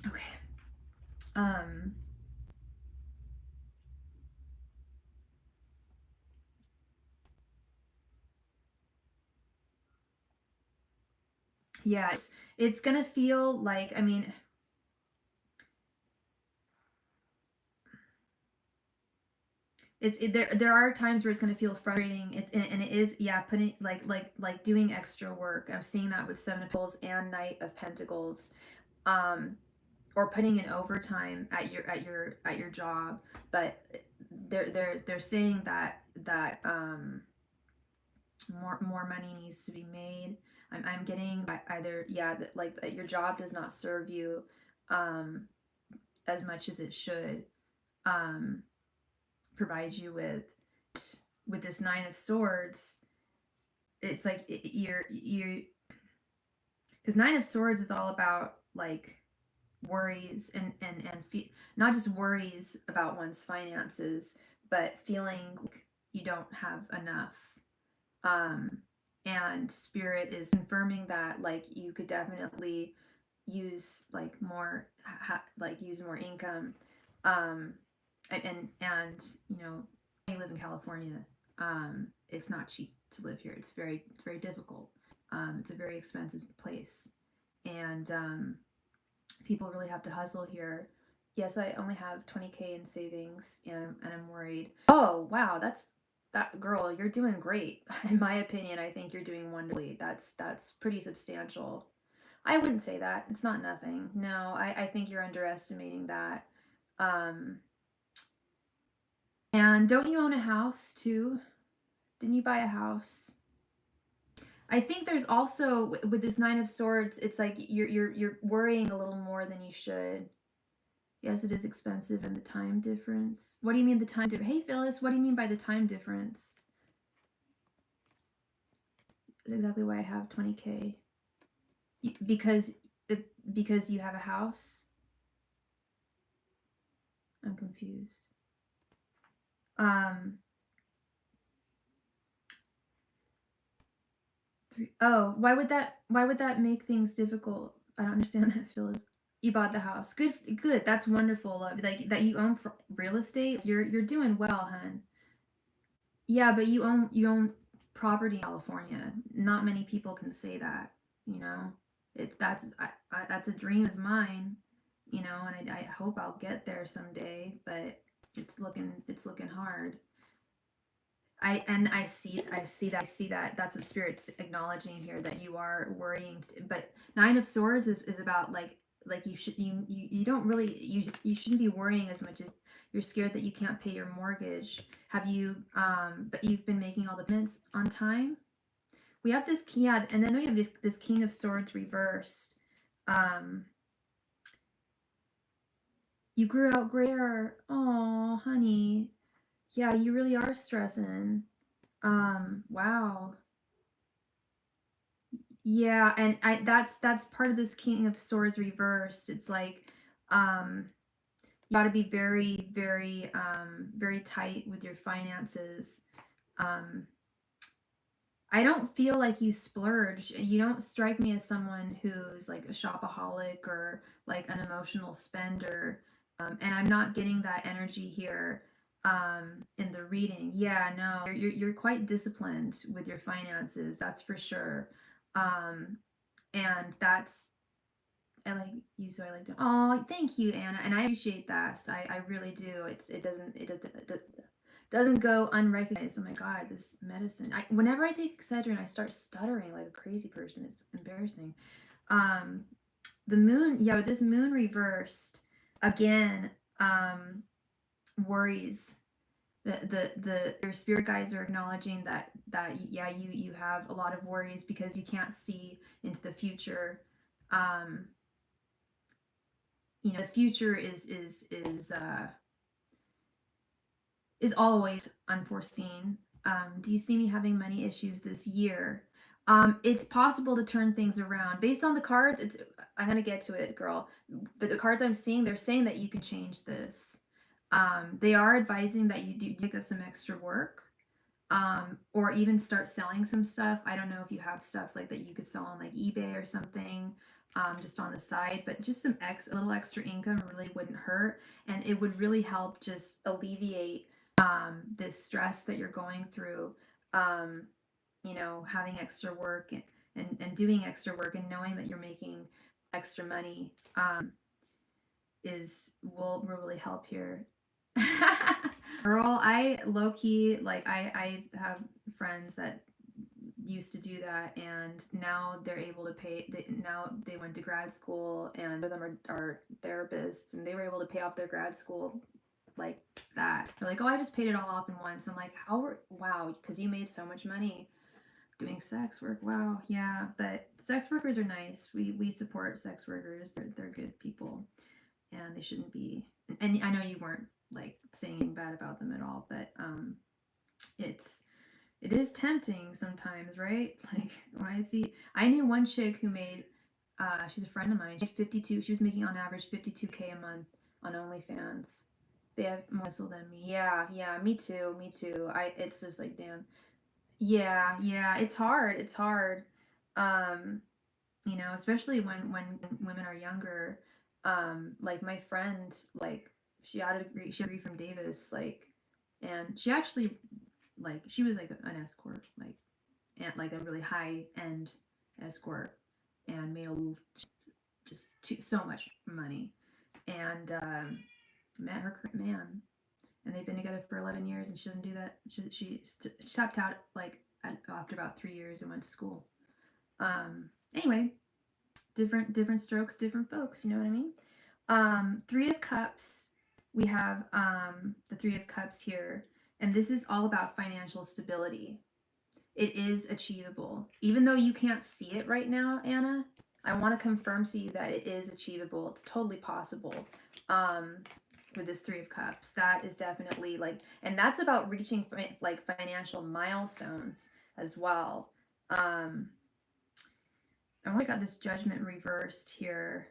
Okay. Yeah, it's gonna feel like, I mean, there are times where it's going to feel frustrating, and it is, yeah, putting like doing extra work. I'm seeing that with Seven of Pentacles and Knight of Pentacles, or putting in overtime at your job. But they're saying that more money needs to be made. I'm getting either, yeah, like that your job does not serve you as much as it should provide you with this Nine of Swords. It's like you're because Nine of Swords is all about like worries and not just worries about one's finances, but feeling like you don't have enough. Um, and spirit is confirming that like you could definitely use like more like use more income. Um, and you know, I live in California. It's not cheap to live here. It's very difficult. It's a very expensive place, and people really have to hustle here. Yes, I only have 20K in savings, and I'm worried. Oh wow, that girl. You're doing great. In my opinion, I think you're doing wonderfully. That's pretty substantial. I wouldn't say that. It's not nothing. No, I think you're underestimating that. Um, and don't you own a house too? Didn't you buy a house? I think there's also with this Nine of Swords, it's like you're worrying a little more than you should. Yes, it is expensive and the time difference. What do you mean the time difference? Hey Phyllis, what do you mean by the time difference? That's exactly why I have 20K. Because because you have a house? I'm confused. Oh, why would that make things difficult? I don't understand that, Phyllis. You bought the house. Good, good. That's wonderful. Like that you own real estate. You're doing well, hun. Yeah, but you own property in California. Not many people can say that. You know, that's a dream of mine. You know, and I hope I'll get there someday. But it's looking hard. I see that that's what spirit's acknowledging here, that you are worrying. But Nine of Swords is about like you don't really you shouldn't be worrying as much as you're scared that you can't pay your mortgage. Have you but you've been making all the payments on time? We have this key, yeah, and then we have this King of Swords reversed. um you grew out gray hair. Oh honey, yeah, you really are stressing. Wow. Yeah, and that's part of this King of Swords reversed. It's like you got to be very tight with your finances. Um I don't feel like you splurge. You don't strike me as someone who's like a shopaholic or like an emotional spender. And I'm not getting that energy here in the reading. Yeah, no, you're quite disciplined with your finances. That's for sure. Um, and that's I like you, so I like to. Oh, thank you, Anna, and I appreciate that. So I really do. It doesn't go unrecognized. Oh my god, this medicine. Whenever I take Excedrin, I start stuttering like a crazy person. It's embarrassing. Um, the moon, yeah, with this moon reversed again, worries. The your spirit guides are acknowledging that yeah, you have a lot of worries because you can't see into the future. Um, the future is always unforeseen. Do you see me having money issues this year? It's possible to turn things around based on the cards. I'm gonna get to it, girl. But the cards I'm seeing, they're saying that you can change this. They are advising that you do take up some extra work, or even start selling some stuff. I don't know if you have stuff like that you could sell on like eBay or something, just on the side, but just a little extra income really wouldn't hurt, and it would really help just alleviate this stress that you're going through. Um, having extra work and doing extra work and knowing that you're making extra money will really help here. Girl, I low key like I have friends that used to do that, and now they're able to pay. Now they went to grad school, and some of them are therapists, and they were able to pay off their grad school like that. They're like, oh, I just paid it all off in once. I'm like, wow, because you made so much money doing sex work. Wow, yeah, but sex workers are nice. We support sex workers. They're good people, and they shouldn't be. And I know you weren't like saying anything bad about them at all, but it is tempting sometimes, right? Like when I knew one chick who made She's a friend of mine. She had 52. She was making on average 52K a month on OnlyFans. They have more muscle than me. Yeah, me too. It's just like, damn. Yeah, it's hard. It's hard. Um, especially when women are younger. Like my friend, like she had a degree from Davis, like, and she actually, like, she was like an escort, like, and like a really high end escort, and made so much money, and met her man, and they've been together for 11 years, and she doesn't do that. She stopped out like after about 3 years and went to school. Anyway, different strokes, different folks. You know what I mean? Three of Cups. We have the Three of Cups here, and this is all about financial stability. It is achievable, even though you can't see it right now, Anna. I want to confirm to you that it is achievable. It's totally possible. With this Three of Cups, that is definitely like, and that's about reaching like financial milestones as well. I got this Judgment reversed here.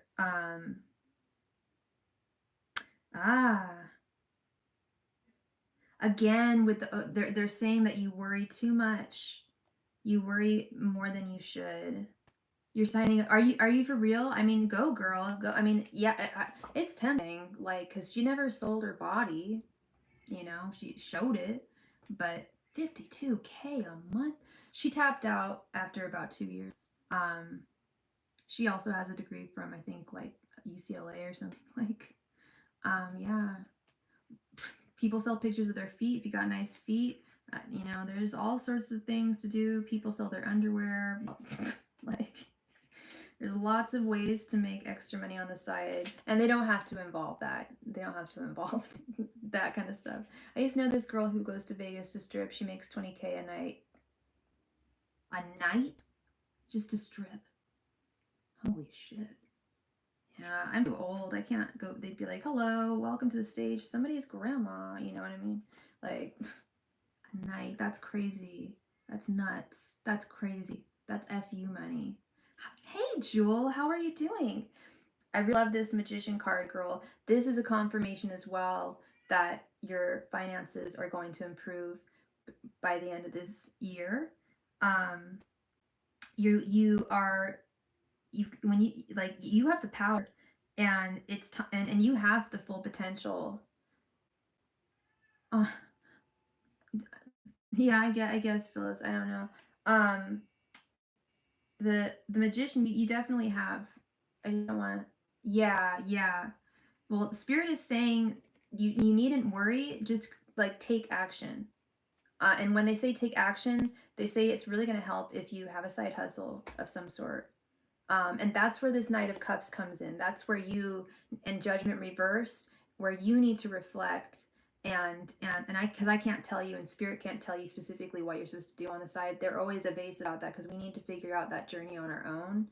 Again with the they're saying that you worry too much. You worry more than you should. You're signing. Are you for real? I mean, go girl, go. I mean, yeah, it's tempting, like, because she never sold her body. She showed it, but 52K a month. She tapped out after about 2 years. She also has a degree from, I think, like UCLA or something. Like, yeah. People sell pictures of their feet. If you got nice feet, there's all sorts of things to do. People sell their underwear. Like, there's lots of ways to make extra money on the side, and they don't have to involve that. They don't have to involve that kind of stuff. I used to know this girl who goes to Vegas to strip. She makes 20K a night. A night? Just to strip. Holy shit. Yeah, I'm too old. I can't go. They'd be like, hello, welcome to the stage. Somebody's grandma. You know what I mean? Like, a night. That's crazy. That's nuts. That's crazy. That's FU money. Hey, Jewel, how are you doing? I really love this Magician card, girl. This is a confirmation as well that your finances are going to improve by the end of this year. You have the power, and it's and you have the full potential. Yeah, I guess, Phyllis. I don't know. The Magician, you definitely have. I just don't want to. Yeah. Well, Spirit is saying you needn't worry. Just like take action. And when they say take action, they say it's really going to help if you have a side hustle of some sort. And that's where this Knight of Cups comes in. That's where you, and Judgment reverse, where you need to reflect and because I can't tell you, and Spirit can't tell you specifically what you're supposed to do on the side. They're always evasive about that because we need to figure out that journey on our own.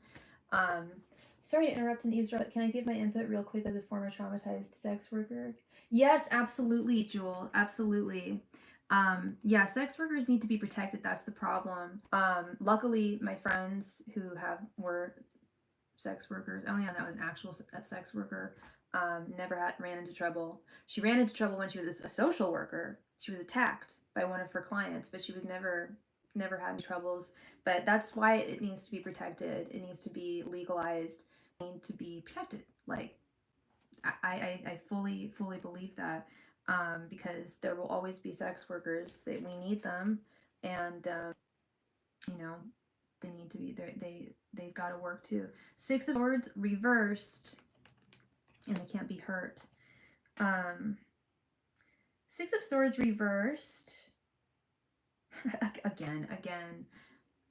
Sorry to interrupt and eavesdrop, but can I give my input real quick as a former traumatized sex worker? Yes, absolutely, Jewel. Absolutely. Yeah, sex workers need to be protected. That's the problem. Luckily, my friends who were sex workers, only one that was an actual sex worker, never ran into trouble. She ran into trouble when she was a social worker. She was attacked by one of her clients, but she was never had any troubles. But that's why it needs to be protected. It needs to be legalized. It needs to be protected. Like, I fully believe that, because there will always be sex workers. That we need them, and they need to be there. They've got to work too. Six of Swords reversed, and they can't be hurt. Six of Swords reversed. again.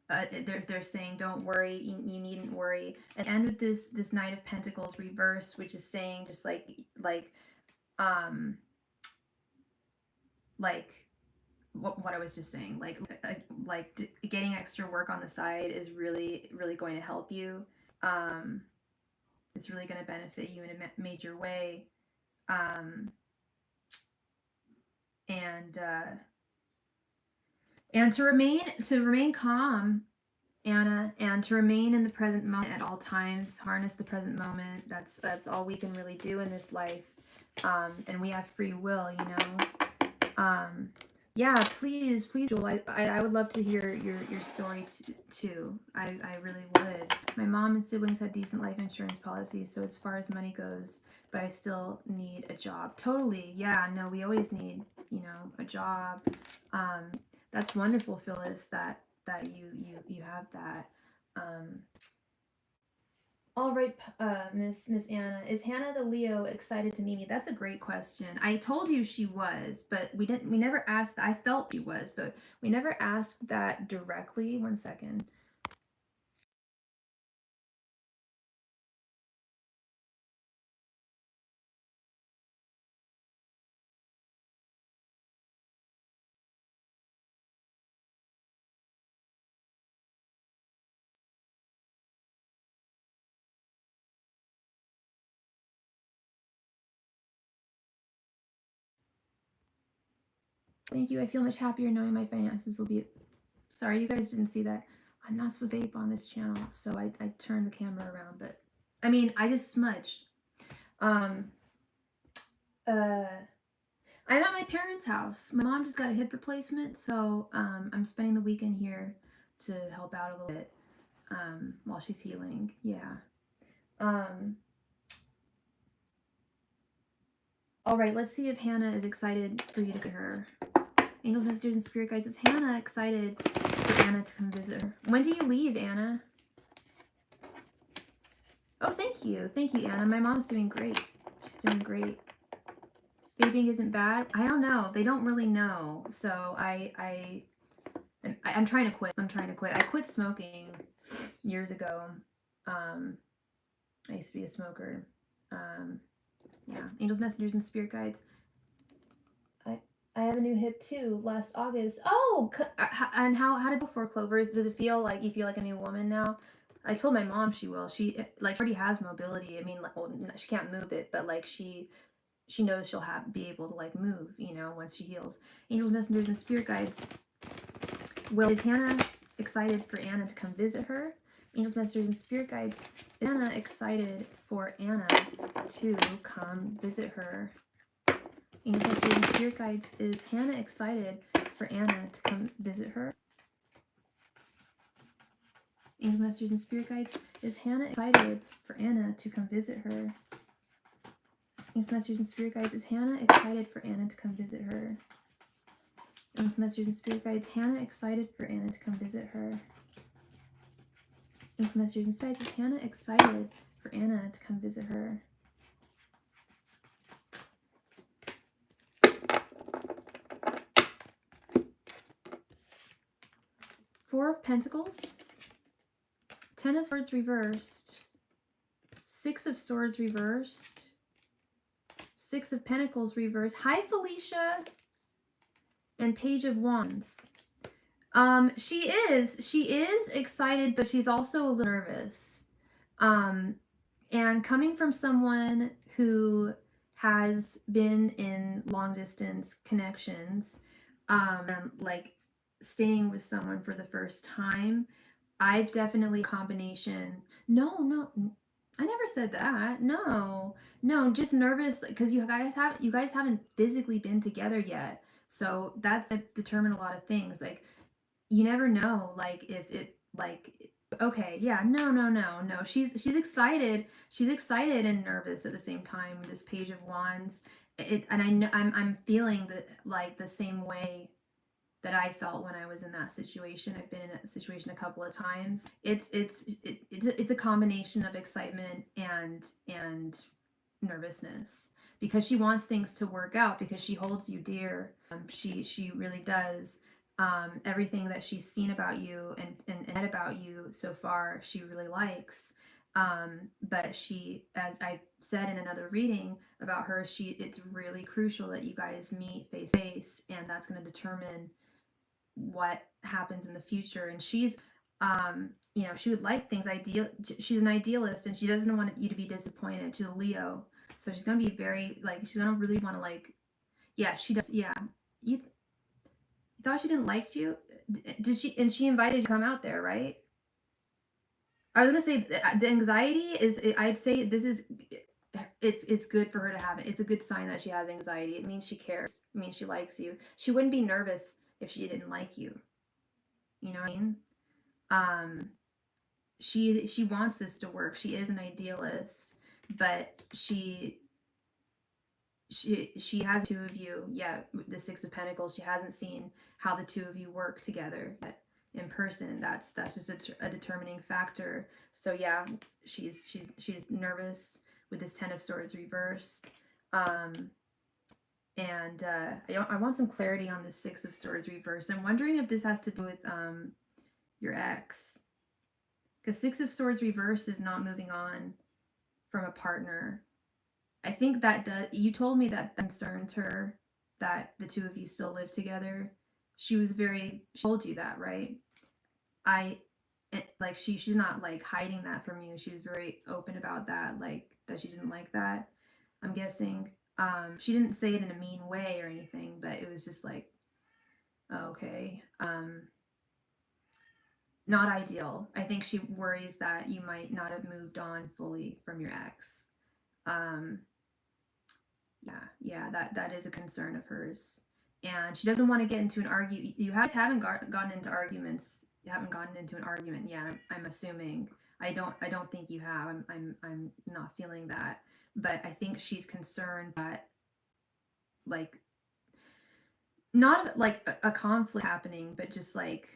They're saying don't worry. You needn't worry. And end with this Knight of Pentacles reversed, which is saying just like what I was just saying, like getting extra work on the side is really going to help you. It's really going to benefit you in a major way. And to remain calm Anna, and to remain in the present moment at all times, harness the present moment. That's all we can really do in this life, and we have free will, you know. Yeah, please, Jewel, I would love to hear your story too. I really would. My mom and siblings had decent life insurance policies, so as far as money goes, but I still need a job. Totally, yeah, no, we always need, you know, a job. That's wonderful, Phyllis, that you have that. All right, Miss Anna, is Hannah the Leo excited to meet me? That's a great question. I told you she was, but we never asked. I felt she was, but we never asked that directly. One second. Thank you. I feel much happier knowing my finances will be. Sorry, you guys didn't see that. I'm not supposed to vape on this channel, so I turned the camera around, but I mean, I just smudged. Um, uh, I'm at my parents' house. My mom just got a hip replacement, so I'm spending the weekend here to help out a little bit while she's healing. Yeah. All right, let's see if Hannah is excited for you to get her. Angels, messengers, and spirit guides. Is Hannah excited for Anna to come visit her? When do you leave, Anna? Oh, thank you. Thank you, Anna. My mom's doing great. She's doing great. Vaping isn't bad. I don't know. They don't really know. So I'm trying to quit. I quit smoking years ago. I used to be a smoker. Yeah. Angels, messengers, and spirit guides. I have a new hip too. Last August. Oh, and how did it go for Clovers? Does it feel like you feel like a new woman now? I told my mom she will. She like already has mobility. I mean, like, well, she can't move it, but like she knows she'll be able to like move, you know, once she heals. Angels, messengers, and spirit guides. Well, is Hannah excited for Anna to come visit her? Angels, messengers, and spirit guides. Is Hannah excited for Anna to come visit her? Angels, messengers, and spirit guides. Is Hannah excited for Anna to come visit her? Angels, messengers, and spirit guides. Is Hannah excited for Anna to come visit her? Angels, messengers, and spirit guides. Is Hannah excited for Anna to come visit her? Angels, messengers, and spirit guides. Hannah excited for Anna to come visit her? Angels, messengers, and spirit guides. Is Hannah excited for Anna to come visit her? Four of Pentacles, Ten of Swords reversed, Six of Swords reversed, Six of Pentacles reversed. Hi, Felicia. And Page of Wands. She is excited, but she's also a little nervous. And coming from someone who has been in long distance connections, like staying with someone for the first time, I've definitely combination. No, I never said that. No, just nervous because you guys haven't physically been together yet. So that's gonna determine a lot of things. Like you never know, like if it like okay, yeah, no. She's excited. She's excited and nervous at the same time. This Page of Wands. And I know I'm feeling that like the same way that I felt when I was in that situation. I've been in that situation a couple of times. It's a combination of excitement and nervousness because she wants things to work out because she holds you dear. She really does. Everything that she's seen about you and read about you so far, she really likes. But she, as I said in another reading about her, it's really crucial that you guys meet face to face, and that's going to determine what happens in the future. And she's she would like things ideal. She's an idealist and she doesn't want you to be disappointed. She's a Leo, so she's gonna be very like she's gonna really want to like yeah, she does. Yeah, you thought she didn't like you. Did she? And she invited you to come out there, right? I was gonna say the anxiety is. I'd say this is. It's good for her to have it. It's a good sign that she has anxiety. It means she cares. It means she likes you. She wouldn't be nervous if she didn't like you. You know what I mean? Um, she wants this to work. She is an idealist, but she has two of you. Yeah, the Six of Pentacles. She hasn't seen how the two of you work together yet in person. That's just a determining factor. So yeah, she's nervous with this Ten of Swords reversed. And I want some clarity on the Six of Swords reversed. I'm wondering if this has to do with your ex, because Six of Swords reversed is not moving on from a partner. I think that you told me that concerned her, that the two of you still live together. She told you that, right? She's not like hiding that from you. She was very open about that, like that she didn't like that. I'm guessing. She didn't say it in a mean way or anything, but it was just like, okay. Not ideal. I think she worries that you might not have moved on fully from your ex. Yeah, that is a concern of hers, and she doesn't want to get into an argument. You guys haven't gotten into arguments. You haven't gotten into an argument. Yeah, I'm assuming. I don't think you have. I'm not feeling that, but I think she's concerned that, like, not like a conflict happening, but just like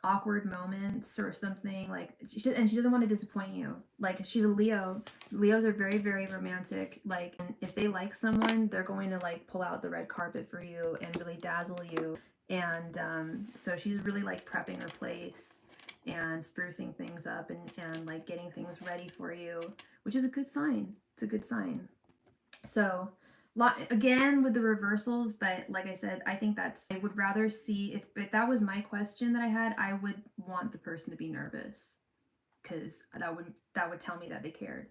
awkward moments or something, like she doesn't want to disappoint you. Like, she's a Leo. Leos are very, very romantic. Like, if they like someone, they're going to like pull out the red carpet for you and really dazzle you. And so she's really like prepping her place and sprucing things up and like getting things ready for you, which is a good sign. It's a good sign. So again with the reversals, but like I said, I think I would rather see, if that was my question that I had, I would want the person to be nervous, because that would tell me that they cared.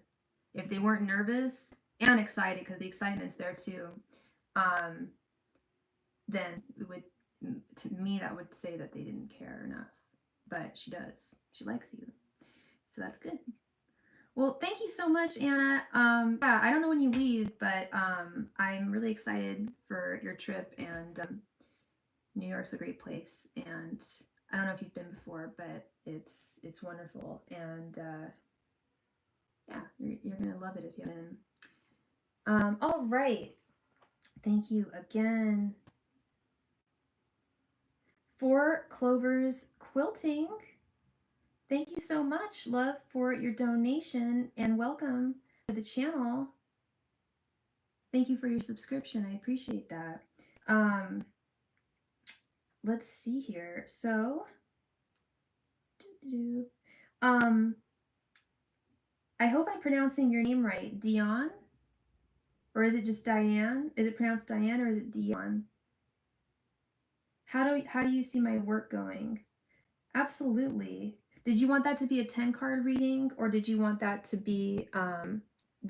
If they weren't nervous and excited, because the excitement's there too, then it would, to me, that would say that they didn't care enough. But she does. She likes you, so that's good. Well, thank you so much, Anna. Yeah, I don't know when you leave, but I'm really excited for your trip, and New York's a great place, and I don't know if you've been before, but it's wonderful, and yeah, you're gonna love it if you haven't. All right, thank you again for Clover's Quilting. Thank you so much, love, for your donation, and welcome to the channel. Thank you for your subscription. I appreciate that. Let's see here. So, I hope I'm pronouncing your name right. Dion? Or is it just Diane? Is it pronounced Diane or is it Dion? How do you see my work going? Absolutely. Did you want that to be a 10 card reading, or did you want that to be,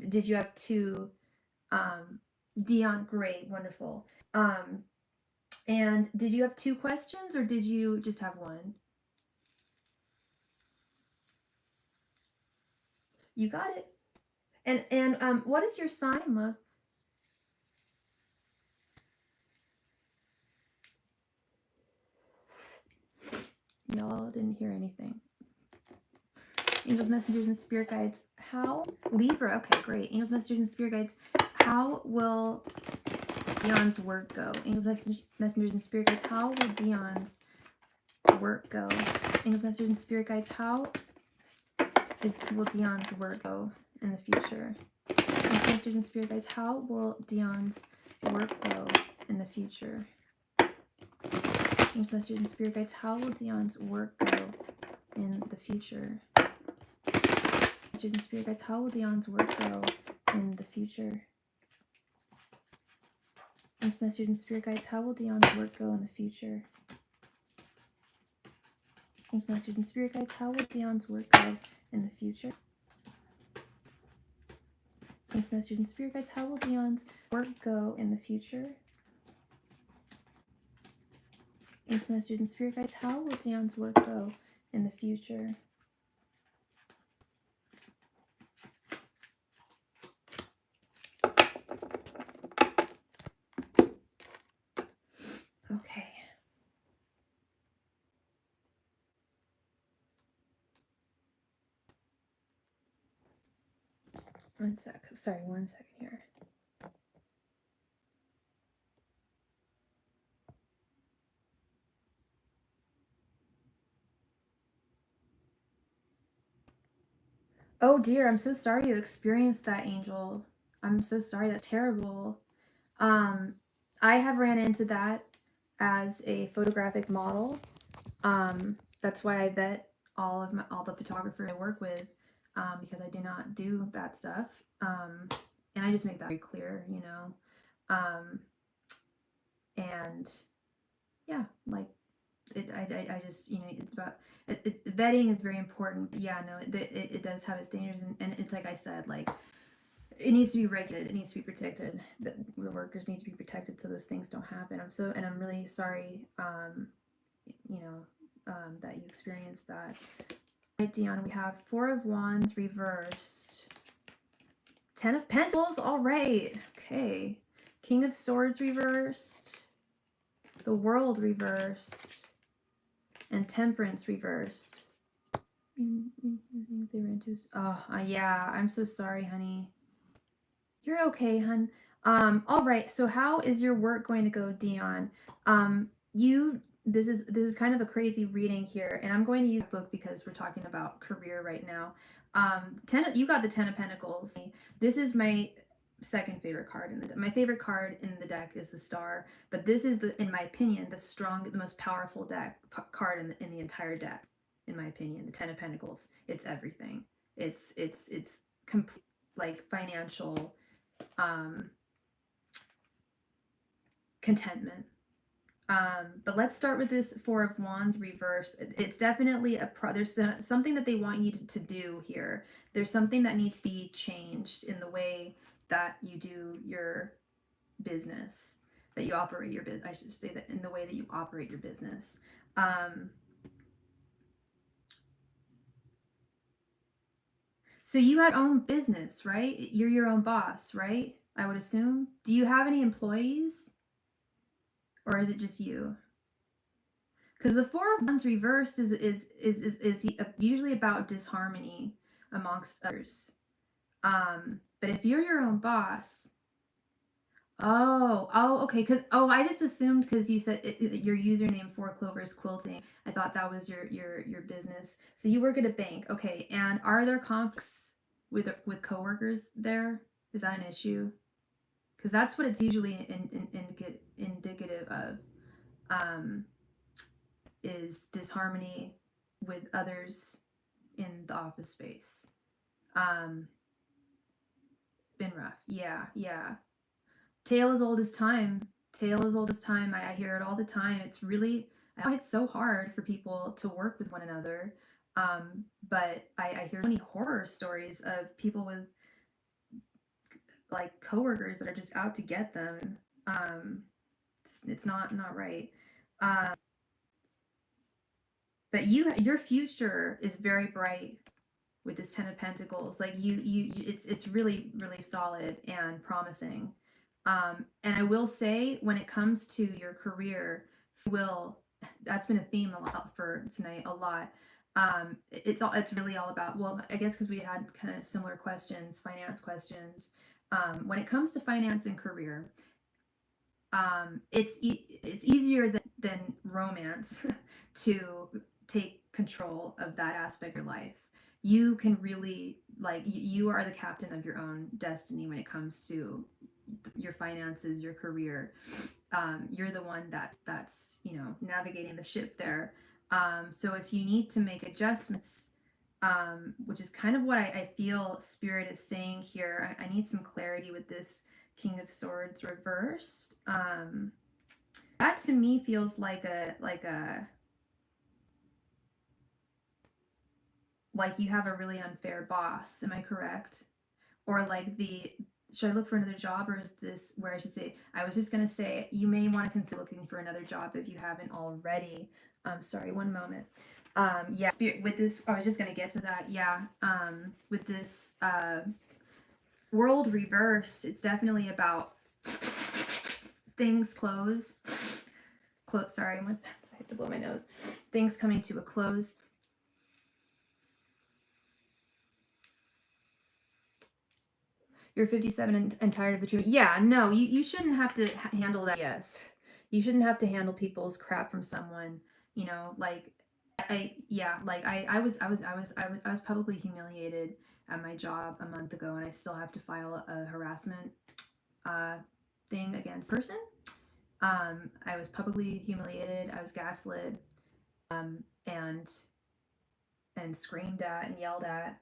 did you have two? Dion, great, wonderful. And did you have two questions, or did you just have one? You got it. And what is your sign, love? Y'all didn't hear anything. Angels, messengers, and spirit guides. How? Libra. Okay, great. Angels, messengers, and spirit guides. How will Dion's work go? Angels, messengers, and spirit guides. How will Dion's work go? Angels, messengers, and spirit guides. How will Dion's work go in the future? Angels, messengers, and spirit guides. How will Dion's work go in the future? Angels, messengers, and spirit guides. How will Dion's work go in the future? Messengers and spirit guides. How will Dion's work go in the future? Angels, messengers, and spirit guides. How will Dion's work go in the future? Angels, messengers, and spirit guides. How will Dion's work go in the future? Angels, messengers, and spirit guides. How will Dion's work go in the future? Angels, messengers, and spirit guides. How will Dion's work go in the future? One sec. Sorry, 1 second here. Oh dear, I'm so sorry you experienced that, Angel. I'm so sorry. That's terrible. I have ran into that as a photographic model. That's why I vet all the photographers I work with, because I do not do that stuff. And I just make that very clear, you know. And yeah, like I just, you know, it's about vetting is very important. Yeah, no, it does have its dangers, and it's like I said, like it needs to be regulated, it needs to be protected. The workers need to be protected so those things don't happen. I'm really sorry, you know, that you experienced that. Right, Dion, we have Four of Wands reversed, Ten of Pentacles. All right, okay, King of Swords reversed, the World reversed, and Temperance reversed. Yeah, I'm so sorry, honey. You're okay, hun. All right. So how is your work going to go, Dion? This is kind of a crazy reading here, and I'm going to use a book because we're talking about career right now. You got the Ten of Pentacles. This is my second favorite card my favorite card in the deck is the Star, but this is in my opinion, the most powerful card in the entire deck. In my opinion, the Ten of Pentacles. It's everything. It's complete, like, financial contentment. But let's start with this Four of Wands reverse. It's definitely there's something that they want you to do here. There's something that needs to be changed in the way that you do your business, that you operate your business. I should say that in the way that you operate your business. So you have your own business, right? You're your own boss, right? I would assume. Do you have any employees? Or is it just you? Because the Four of Wands reversed is usually about disharmony amongst others. But if you're your own boss, okay. Because I just assumed because you said your username Four Clovers Quilting. I thought that was your business. So you work at a bank, okay? And are there conflicts with coworkers there? Is that an issue? Because that's what it's usually indicative of. Is disharmony with others in the office space. Been rough. Yeah. Tale as old as time. I hear it all the time. It's so hard for people to work with one another. But I hear so many horror stories of people with, like, coworkers that are just out to get them. It's not right. But your future is very bright with this Ten of Pentacles. Like it's really, really solid and promising. And I will say, when it comes to your career, that's been a theme a lot for tonight, a lot. It's really all about, well, I guess because we had kind of similar questions, finance questions. When it comes to finance and career, it's easier than romance to take control of that aspect of your life. You can really, like, you are the captain of your own destiny when it comes to your finances, your career. You're the one that's navigating the ship there. So if you need to make adjustments, which is kind of what I feel Spirit is saying here, I need some clarity with this King of Swords reversed. That to me feels like you have a really unfair boss. Am I correct? Or like should I look for another job, or is this where I should say, I was just going to say, you may want to consider looking for another job if you haven't already. Sorry, one moment. Yeah, Spirit, with this, I was just going to get to that. Yeah, with this World reversed, it's definitely about things sorry, I have to blow my nose. Things coming to a close. You're 57 and tired of the treatment. Yeah, no, you shouldn't have to handle that. Yes, you shouldn't have to handle people's crap from someone. You know, like I was publicly humiliated at my job a month ago, and I still have to file a harassment thing against the person. I was publicly humiliated. I was gaslit, and screamed at and yelled at.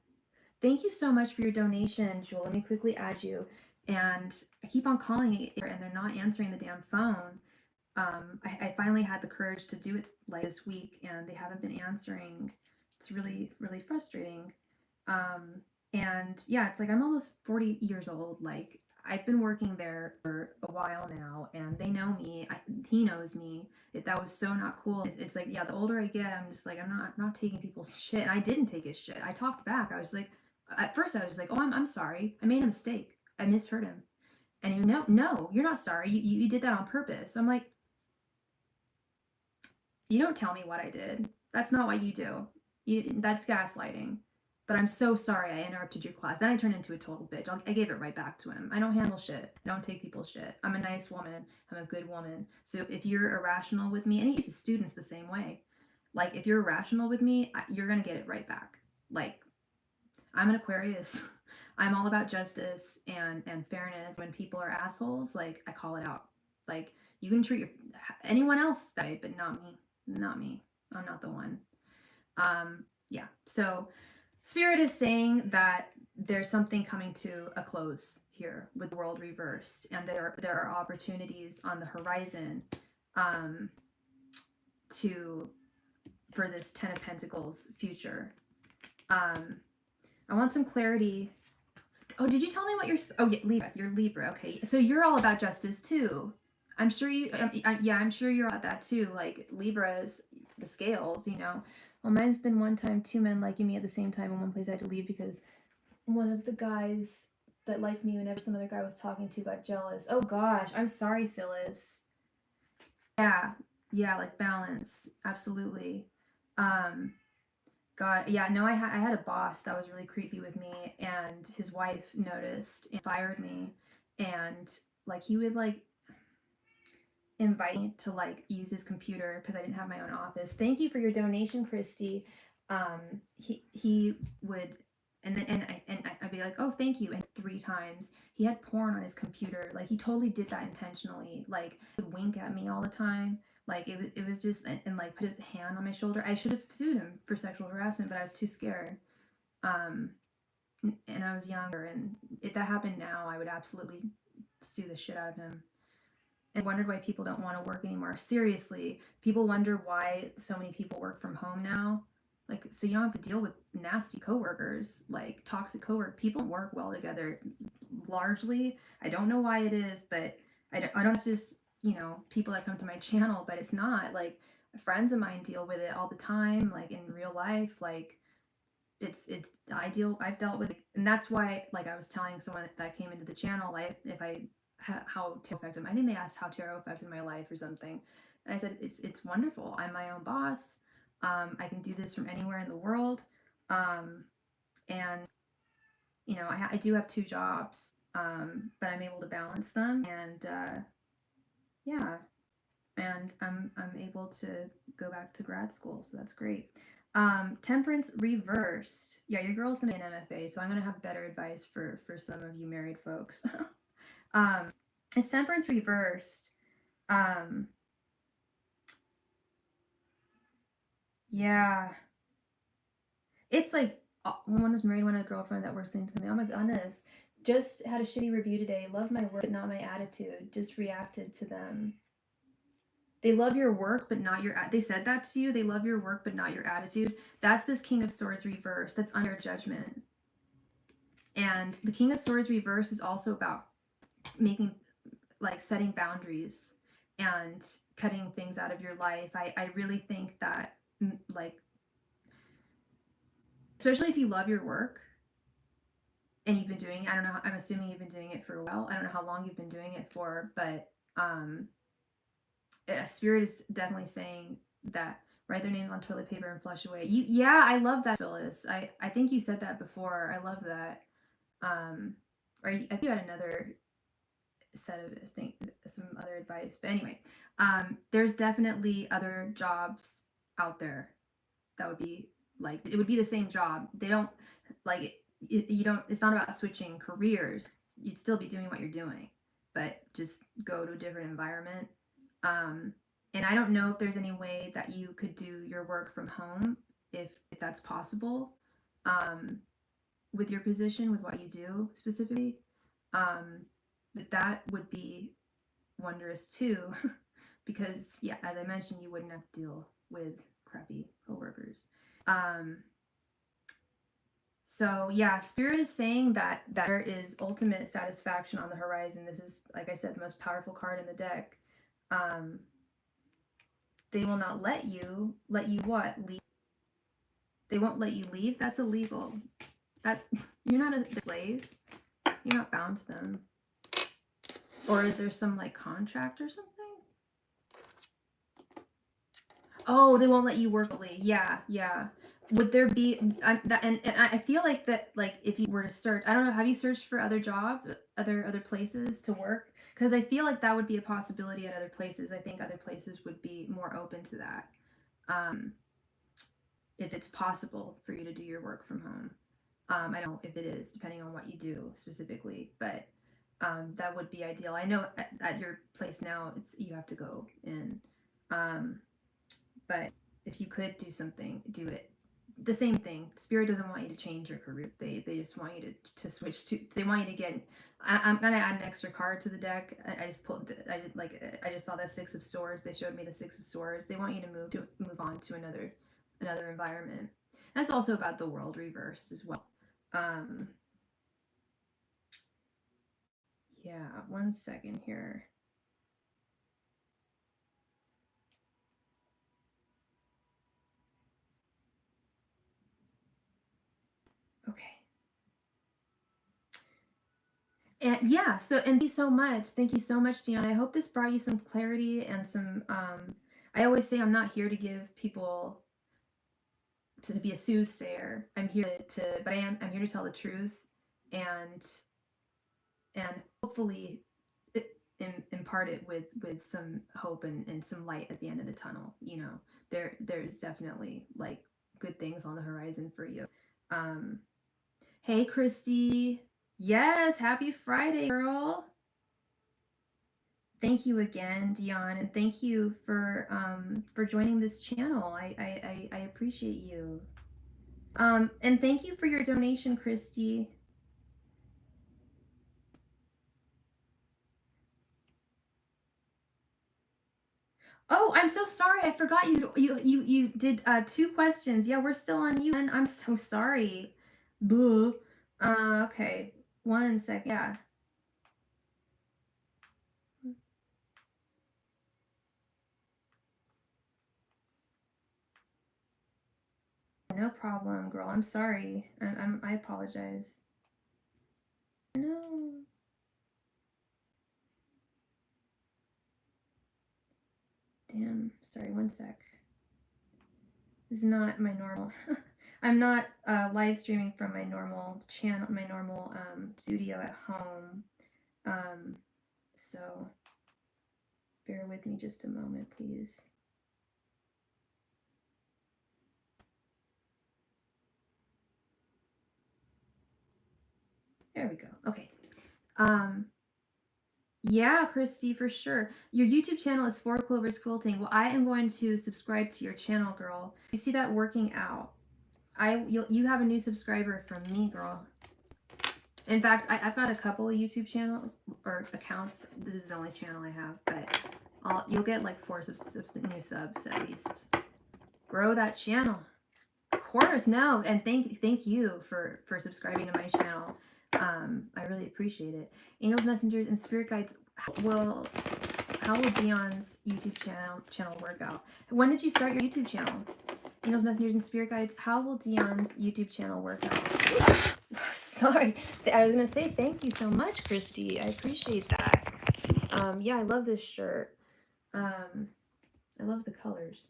Thank you so much for your donation, Jewel. Let me quickly add you. And I keep on calling and they're not answering the damn phone. I finally had the courage to do it like this week, and they haven't been answering. It's really, really frustrating. And yeah, it's like I'm almost 40 years old. Like I've been working there for a while now, and they know me. He knows me. That was so not cool. It's like, yeah, the older I get, I'm just like, I'm not taking people's shit. And I didn't take his shit. I talked back. I was like, at first I was just like, oh, I'm sorry. I made a mistake. I misheard him. And he went, no, you're not sorry. You did that on purpose. I'm like, you don't tell me what I did. That's not what you do. That's gaslighting. But I'm so sorry I interrupted your class. Then I turned into a total bitch. I gave it right back to him. I don't handle shit. I don't take people's shit. I'm a nice woman. I'm a good woman. So if you're irrational with me, and he uses students the same way. Like if you're irrational with me, you're going to get it right back. Like I'm an Aquarius. I'm all about justice and fairness. When people are assholes, like I call it out. Like you can treat anyone else that way, but not me. Not me. I'm not the one. Yeah. So Spirit is saying that there's something coming to a close here with the world reversed, and there are opportunities on the horizon for this Ten of Pentacles future. I want some clarity. Oh, did you tell me what you're? Oh, yeah, Libra. You're Libra. Okay, so you're all about justice too. I'm sure you. Yeah, I'm sure you're about that too. Like Libra's the scales, you know. Well, mine's been one time 2 men liking me at the same time in one place I had to leave because one of the guys that liked me whenever some other guy was talking to got jealous. Oh gosh, I'm sorry, Phyllis. Yeah, like balance, absolutely. God, yeah, no, I had a boss that was really creepy with me, and his wife noticed and fired me, and like he would like invite me to like use his computer because I didn't have my own office. Thank you for your donation, Christy. He would, and then I'd be like, oh, thank you, and 3 times he had porn on his computer. Like he totally did that intentionally. Like he would wink at me all the time. Like it was just, and like put his hand on my shoulder. I should have sued him for sexual harassment, but I was too scared. And I was younger, and if that happened now, I would absolutely sue the shit out of him. And wondered why people don't want to work anymore. Seriously, people wonder why so many people work from home now. Like, so you don't have to deal with nasty coworkers, like toxic coworkers. People work well together, largely. I don't know why it is, but I don't just, you know, people that come to my channel, but it's not. Like, friends of mine deal with it all the time, like in real life. Like, it's I've dealt with it, and that's why, like I was telling someone that came into the channel, like how tarot affected I think they asked how tarot affected my life or something, and I said it's wonderful. I'm my own boss. I can do this from anywhere in the world, and you know I do have 2 jobs, but I'm able to balance them, and yeah, and I'm able to go back to grad school, so that's great. Temperance reversed. Yeah, your girl's gonna be an MFA, so I'm gonna have better advice for some of you married folks. It's Temperance reversed. Yeah. It's like one was married, one had a girlfriend that works into me. Oh my goodness. Just had a shitty review today. Love my work, but not my attitude. Just reacted to them. They love your work, but not your. They said that to you. They love your work, but not your attitude. That's this King of Swords reverse. That's under judgment. And the King of Swords reverse is also about making, like, setting boundaries and cutting things out of your life. I really think that, like, especially if you love your work and you've been doing, I don't know, I'm assuming you've been doing it for a while. I don't know how long you've been doing it for, but Spirit is definitely saying that write their names on toilet paper and flush away. Yeah, I love that, Phyllis. I think you said that before. I love that. or I think you had another set of, I think, some other advice. But anyway, there's definitely other jobs out there that would be like, it would be the same job. They don't like you don't, it's not about switching careers. You'd still be doing what you're doing, but just go to a different environment. And I don't know if there's any way that you could do your work from home, if that's possible, with your position, with what you do specifically. But that would be wondrous too, because yeah, as I mentioned, you wouldn't have to deal with crappy coworkers. So yeah, Spirit is saying that there is ultimate satisfaction on the horizon. This is, like I said, the most powerful card in the deck. They will not let you what? Leave. They won't let you leave. That's illegal. That, you're not a slave. You're not bound to them. Or is there some like contract or something? Oh, they won't let you work early. Yeah, yeah. Would there be and I feel like that, like if you were to search, I don't know, have you searched for other jobs, other places to work? Because I feel like that would be a possibility at other places. I think other places would be more open to that, if it's possible for you to do your work from home. I don't know if it is, depending on what you do specifically, but that would be ideal. I know at your place now, it's, you have to go in, but if you could do something, do it. The same thing. Spirit doesn't want you to change your career. They just want you to switch to. They want you to get. I'm gonna add an extra card to the deck. I just pulled. I just saw the Six of Swords. They showed me the Six of Swords. They want you to move on to another environment. And that's also about the world reversed as well. Yeah. 1 second here. Okay. And yeah, so, and thank you so much. Thank you so much, Dion. I hope this brought you some clarity and some, I always say I'm not here to give people to be a soothsayer. I'm here but I'm here to tell the truth, and hopefully impart it with some hope and some light at the end of the tunnel. You know, there's definitely like good things on the horizon for you. Hey, Christy. Yes, happy Friday, girl. Thank you again, Dion, and thank you for joining this channel. I appreciate you. And thank you for your donation, Christy. Oh, I'm so sorry. I forgot you did 2 questions. Yeah, we're still on you, and I'm so sorry. Blah. Okay. 1 sec. Yeah. No problem, girl. I'm sorry. I apologize. No. Damn. Sorry. 1 sec. This is not my normal. I'm not live streaming from my normal channel, my normal studio at home. So bear with me just a moment, please. There we go. Okay. Yeah, Christy, for sure. Your YouTube channel is 4 Clovers Quilting. Well, I am going to subscribe to your channel, girl. You see that working out? You have a new subscriber from me, girl. In fact, I've got a couple of YouTube channels or accounts. This is the only channel I have, but you'll get like 4 new subs at least. Grow that channel. Of course, no, and thank you for subscribing to my channel. I really appreciate it. Angels, messengers, and spirit guides. How will Dion's YouTube channel work out? When did you start your YouTube channel? Angels, messengers, and spirit guides. How will Dion's YouTube channel work out? Sorry, I was gonna say thank you so much, Christy. I appreciate that. Yeah, I love this shirt. I love the colors.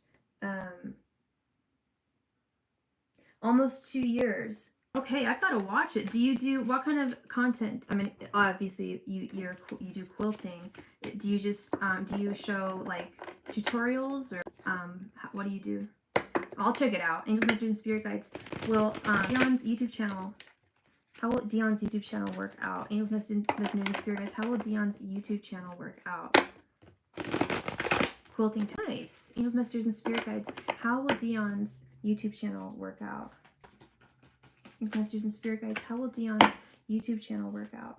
Almost 2 years. Okay, I've got to watch it. Do you do what kind of content? I mean, obviously you do quilting. Do you just do you show like tutorials or what do you do? I'll check it out. Angels, Masters, and Spirit Guides. Will Dion's YouTube channel? How will Dion's YouTube channel work out? Angels, Masters, and Spirit Guides. How will Dion's YouTube channel work out? Quilting, nice. Angels, Masters, and Spirit Guides. How will Dion's YouTube channel work out? Angels, Masters, and Spirit Guides. How will Dion's YouTube channel work out?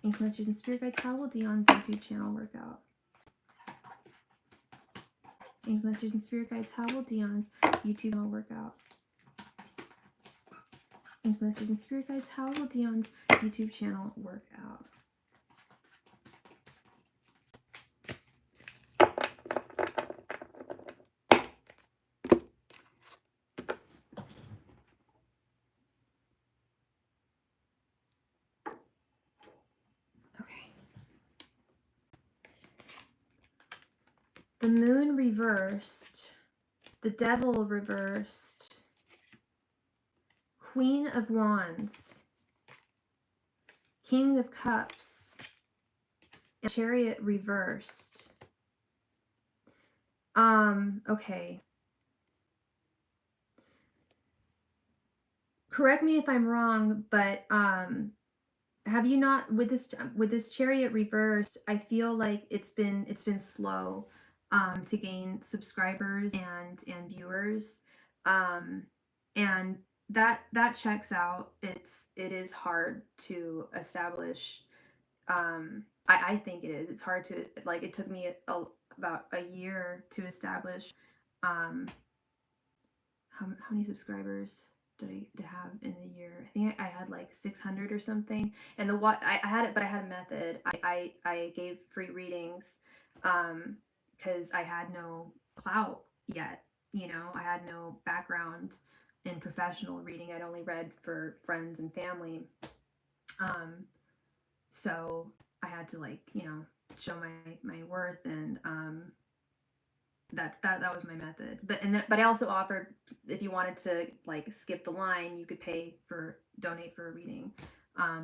Angels, Masters, and Spirit Guides. How will Dion's YouTube channel work out? Angels, Masters, and Spirit Guides. How will Dion's YouTube channel work out? Angels, Masters, and Spirit Guides. How will Dion's YouTube channel work out? The moon reversed, the devil reversed, Queen of Wands, King of Cups, and Chariot reversed. Okay. Correct me if I'm wrong, but have you not with this Chariot reversed, I feel like it's been slow to gain subscribers and viewers, and that checks out. It is hard to establish. I think it is. It's hard to, like, it took me about a year to establish. How many subscribers did I have in a year? I think I had like 600 or something. And I had it, but I had a method. I gave free readings because I had no clout yet. You know, I had no background in professional reading. I'd only read for friends and family. So I had to, like, you know, show my worth, and that was my method. But I also offered, if you wanted to like skip the line, you could donate for a reading.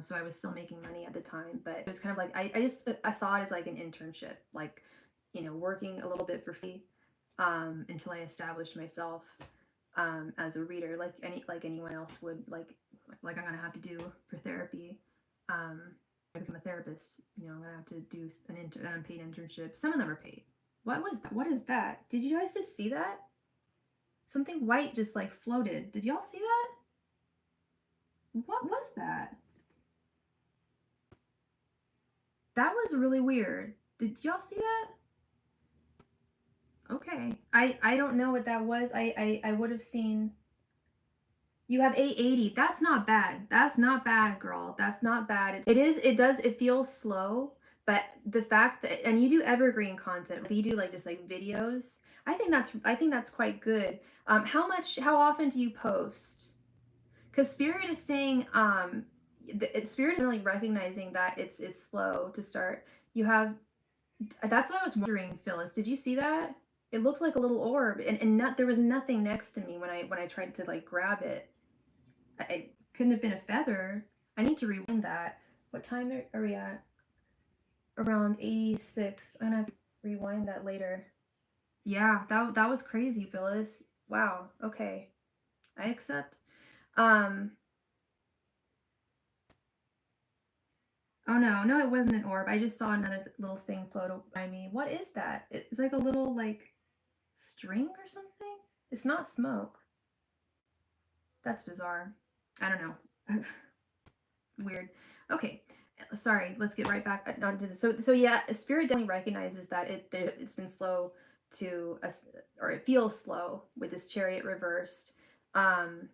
So I was still making money at the time, but it was kind of like I saw it as like an internship, like, you know, working a little bit for free until I established myself as a reader, like anyone else would, like I'm gonna have to do for therapy. I become a therapist, you know, I'm gonna have to do an unpaid internship. Some of them are paid. What was that? What is that? Did you guys just see that? Something white just like floated. Did y'all see that? What was that? That was really weird. Did y'all see that? Okay. I don't know what that was. I would have seen. You have 880. That's not bad. That's not bad, girl. That's not bad. It feels slow, but the fact that, and you do evergreen content, you do like just like videos. I think that's quite good. How often do you post? Because Spirit is saying, Spirit is really recognizing that it's slow to start. That's what I was wondering, Phyllis. Did you see that? It looked like a little orb, and there was nothing next to me when I tried to like grab it. It couldn't have been a feather. I need to rewind that. What time are we at? Around 86. I'm gonna have to rewind that later. Yeah, that was crazy, Phyllis. Wow. Okay, I accept. Oh no, it wasn't an orb. I just saw another little thing float by me. What is that? It's like a little like string or something. It's not smoke. That's bizarre. I don't know. Weird. Okay, sorry. Let's get right back onto this. So yeah, Spirit definitely recognizes that it's been slow to us, or it feels slow with this Chariot reversed. And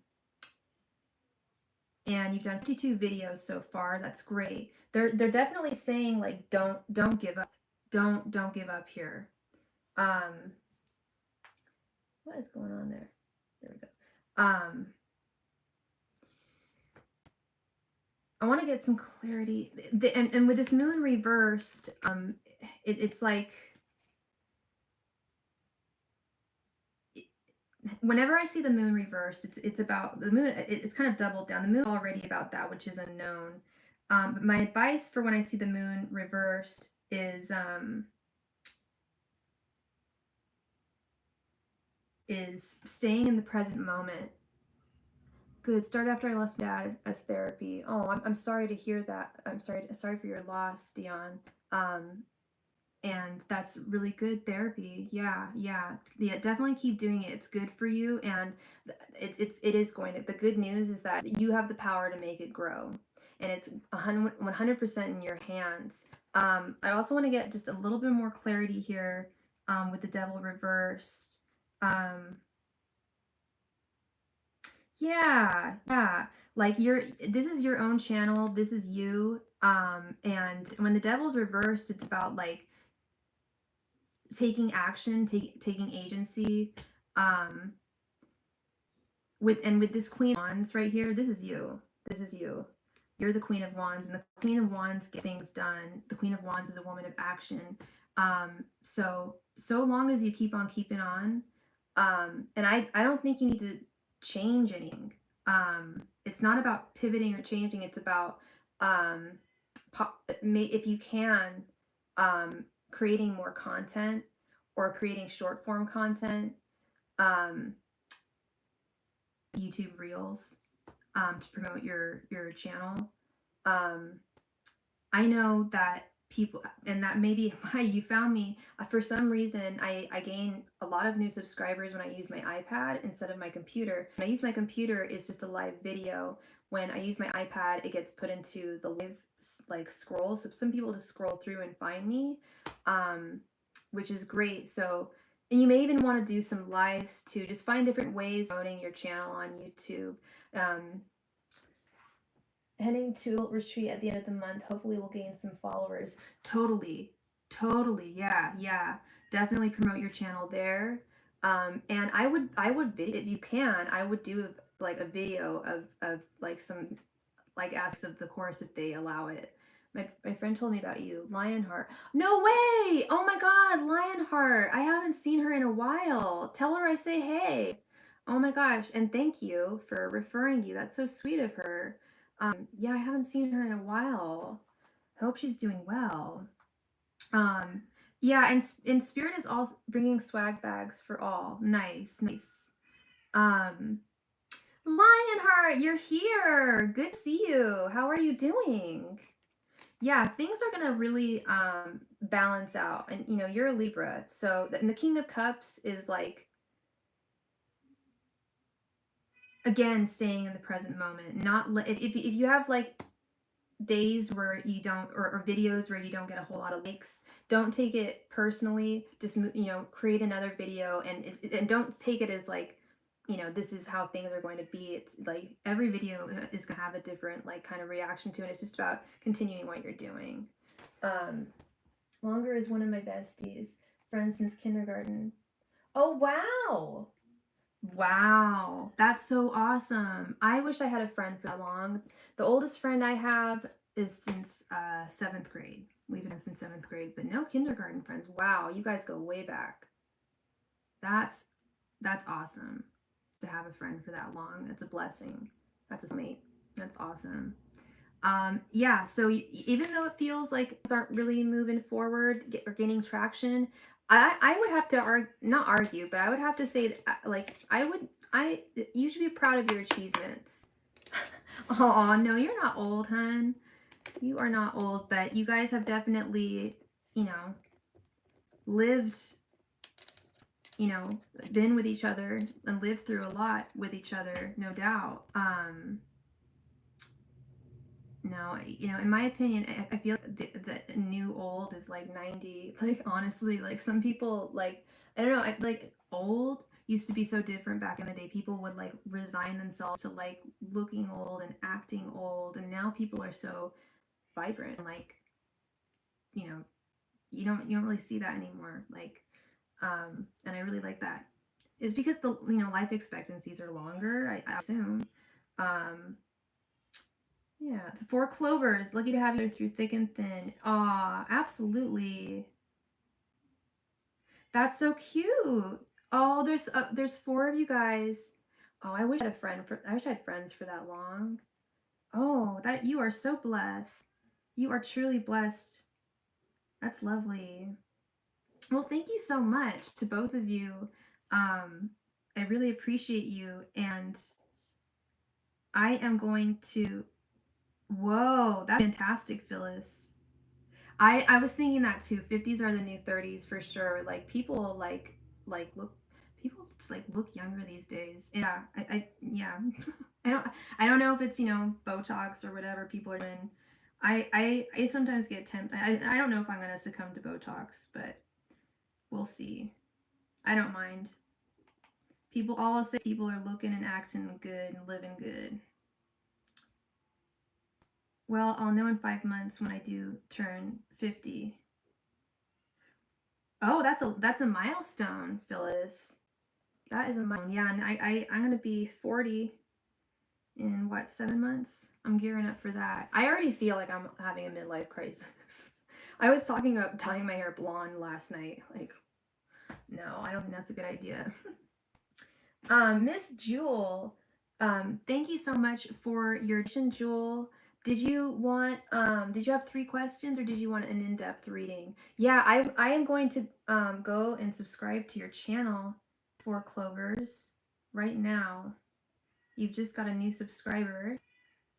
you've done 52 videos so far. That's great. They're definitely saying like don't give up. Don't give up here. What is going on there? There we go. I want to get some clarity. And with this moon reversed, it's like whenever I see the moon reversed, it's about the moon. It's kind of doubled down. The moon is already about that, which is unknown. But my advice for when I see the moon reversed is staying in the present moment. Good. Start after I lost my dad as therapy. Oh, I'm sorry to hear that. I'm sorry for your loss, Dion. And that's really good therapy. Yeah. Definitely keep doing it. It's good for you, and it is going to. The good news is that you have the power to make it grow, and it's 100% in your hands. I also want to get just a little bit more clarity here with the devil reversed. Yeah. Like this is your own channel. This is you. And when the devil's reversed, it's about like taking action, taking agency. With this Queen of Wands right here, this is you. This is you. You're the Queen of Wands, and the Queen of Wands gets things done. The Queen of Wands is a woman of action. So long as you keep on keeping on, and I don't think you need to change anything. It's not about pivoting or changing. It's about if you can, creating more content or creating short form content, YouTube Reels, to promote your channel. I know that people, and that may be why you found me. For some reason, I gain a lot of new subscribers when I use my iPad instead of my computer. When I use my computer, it's just a live video. When I use my iPad, it gets put into the live like scroll. So some people just scroll through and find me, which is great. So, and you may even want to do some lives too. Just find different ways of promoting your channel on YouTube. Heading to retreat at the end of the month. Hopefully we'll gain some followers. Totally. Yeah. Definitely promote your channel there. And I would if you can, I would do like a video of like some like aspects of the course if they allow it. My friend told me about you, Lionheart. No way! Oh my God, Lionheart! I haven't seen her in a while. Tell her I say hey. Oh my gosh, and thank you for referring you. That's so sweet of her. Yeah, I haven't seen her in a while. Hope she's doing well. Yeah, and Spirit is also bringing swag bags for all. Nice. Lionheart, you're here. Good to see you. How are you doing? Yeah, things are gonna really balance out, and you know you're a Libra, so and the King of Cups is like, again, staying in the present moment. Not if you have like days where you don't, or videos where you don't get a whole lot of likes, don't take it personally. Just create another video, and don't take it as like, this is how things are going to be. It's like every video is gonna have a different like kind of reaction to it. It's just about continuing what you're doing. Longer is one of my besties, friends since kindergarten. Oh wow, that's so awesome. I wish I had a friend for that long. The oldest friend I have is since 7th grade. We've been since 7th grade, but no kindergarten friends. Wow, you guys go way back. That's awesome to have a friend for that long. That's a blessing. That's a mate. That's awesome. Yeah, so even though it feels like things aren't really moving forward or gaining traction, I would have to not argue, but I would have to say that, like, you should be proud of your achievements. Oh, no, you're not old, hun. You are not old, but you guys have definitely, lived, been with each other and lived through a lot with each other, no doubt. No, in my opinion, I feel the new old is like 90. Like, honestly, like some people, like, I don't know, like old used to be so different back in the day. People would like resign themselves to like looking old and acting old, and now people are so vibrant. Like, you don't really see that anymore. Like, and I really like that. It's because the life expectancies are longer, I assume. Yeah, the 4 clovers. Lucky to have you through thick and thin. Aw, absolutely. That's so cute. Oh, there's 4 of you guys. Oh, I wish I had friends for that long. Oh, that you are so blessed. You are truly blessed. That's lovely. Well, thank you so much to both of you. I really appreciate you, and I am going to. Whoa, that's fantastic, Phyllis. I was thinking that too. 50s are the new 30s for sure. Like like look people just like look younger these days. Yeah, I yeah. I don't I don't know if it's, Botox or whatever people are doing. I sometimes get tempted. I don't know if I'm gonna succumb to Botox, but we'll see. I don't mind. All I'll say, people are looking and acting good and living good. Well, I'll know in 5 months when I do turn 50. Oh, that's a milestone, Phyllis. That is a milestone. Yeah, and I'm gonna be 40 in what, 7 months? I'm gearing up for that. I already feel like I'm having a midlife crisis. I was talking about dyeing my hair blonde last night. Like, no, I don't think that's a good idea. Miss Jewel, thank you so much for your addition, Jewel. Did you have 3 questions, or did you want an in-depth reading? Yeah, I am going to go and subscribe to your channel, for Clovers, right now. You've just got a new subscriber,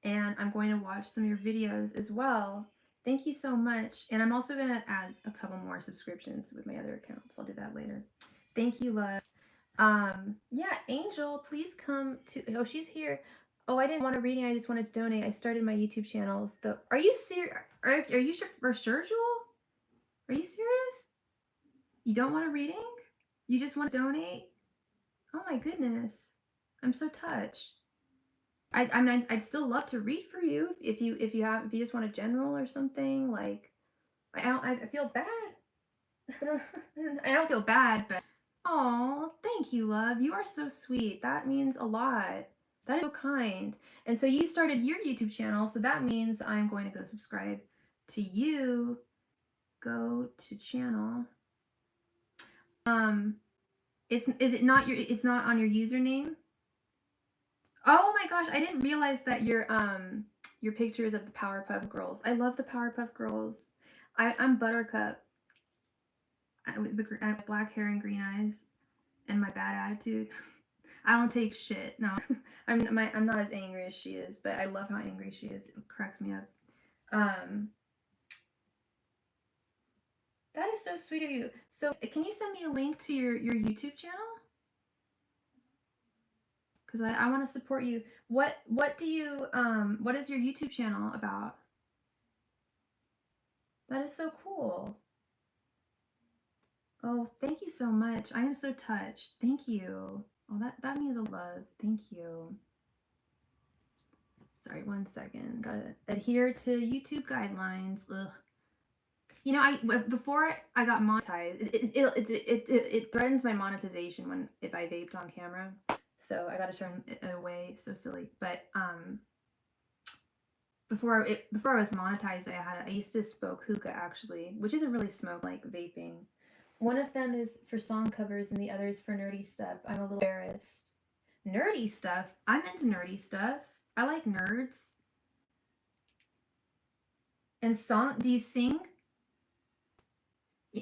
and I'm going to watch some of your videos as well. Thank you so much. And I'm also going to add a couple more subscriptions with my other accounts. I'll do that later. Thank you, love. Yeah, Angel, please come to. Oh, she's here. Oh, I didn't want a reading. I just wanted to donate. I started my YouTube channels. Are you serious? Are you sure, for sure, Jewel? Are you serious? You don't want a reading? You just want to donate? Oh my goodness, I'm so touched. I mean, I'd still love to read for you if you just want a general or something. Like, I feel bad. I don't feel bad, but oh, thank you, love. You are so sweet. That means a lot. That is so kind. And so you started your YouTube channel, so that means I'm going to go subscribe to you. Go to channel. It's not on your username? Oh my gosh, I didn't realize that your picture is of the Powerpuff Girls. I love the Powerpuff Girls. I'm Buttercup. I have black hair and green eyes, and my bad attitude. I don't take shit. No, I'm not as angry as she is, but I love how angry she is. It cracks me up. That is so sweet of you. So, can you send me a link to your YouTube channel? Because I want to support you. What do you what is your YouTube channel about? That is so cool. Oh, thank you so much. I am so touched. Thank you. Oh, that means a love. Thank you. Sorry, 1 second. Gotta adhere to YouTube guidelines. Ugh. Before I got monetized, it threatens my monetization if I vaped on camera. So I gotta turn it away. So silly. But before I was monetized, I used to smoke hookah, actually, which isn't really smoke, like vaping. One of them is for song covers, and the other is for nerdy stuff. I'm a little embarrassed. Nerdy stuff? I'm into nerdy stuff. I like nerds. And do you sing?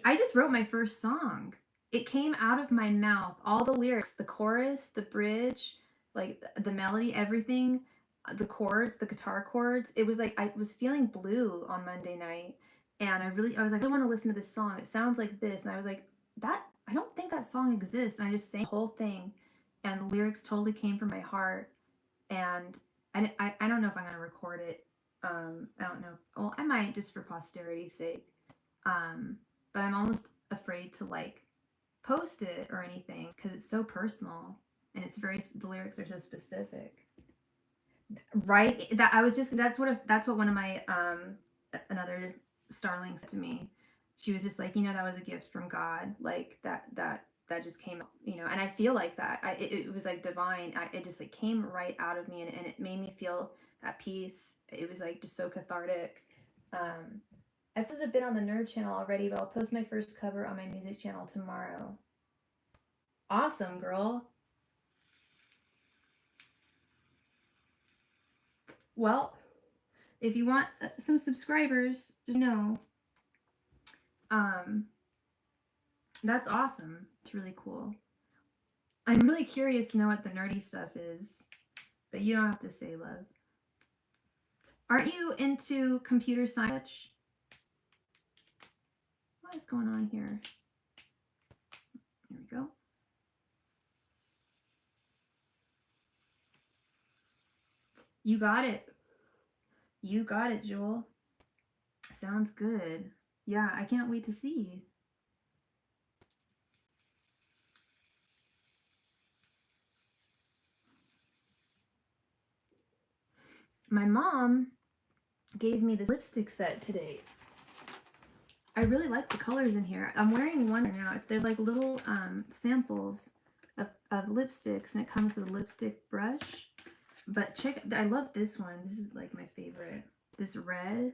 I just wrote my first song. It came out of my mouth. All the lyrics, the chorus, the bridge, like the melody, everything, the chords, the guitar chords. It was like I was feeling blue on Monday night, and I was like, I want to listen to this song. It sounds like this, and I was like, I don't think that song exists. And I just sang the whole thing, and the lyrics totally came from my heart. And I don't know if I'm gonna record it. I don't know. Well, I might, just for posterity's sake. But I'm almost afraid to like post it or anything because it's so personal, and the lyrics are so specific. Right? That's what one of my another starling said to me. She was just like, that was a gift from God. Like that just came, and I feel like that. It was like divine. It just like came right out of me, and it made me feel at peace. It was like just so cathartic. I've posted a bit on the Nerd channel already, but I'll post my first cover on my music channel tomorrow. Awesome, girl. Well, if you want some subscribers, just know, um, that's awesome. It's really cool. I'm really curious to know what the nerdy stuff is, but you don't have to say, love. Aren't you into computer science? What is going on here? There we go. You got it. You got it, Jewel. Sounds good. Yeah, I can't wait to see. My mom gave me this lipstick set today. I really like the colors in here. I'm wearing one right now. They're like little samples of lipsticks, and it comes with a lipstick brush. But I love this one. This is like my favorite. This red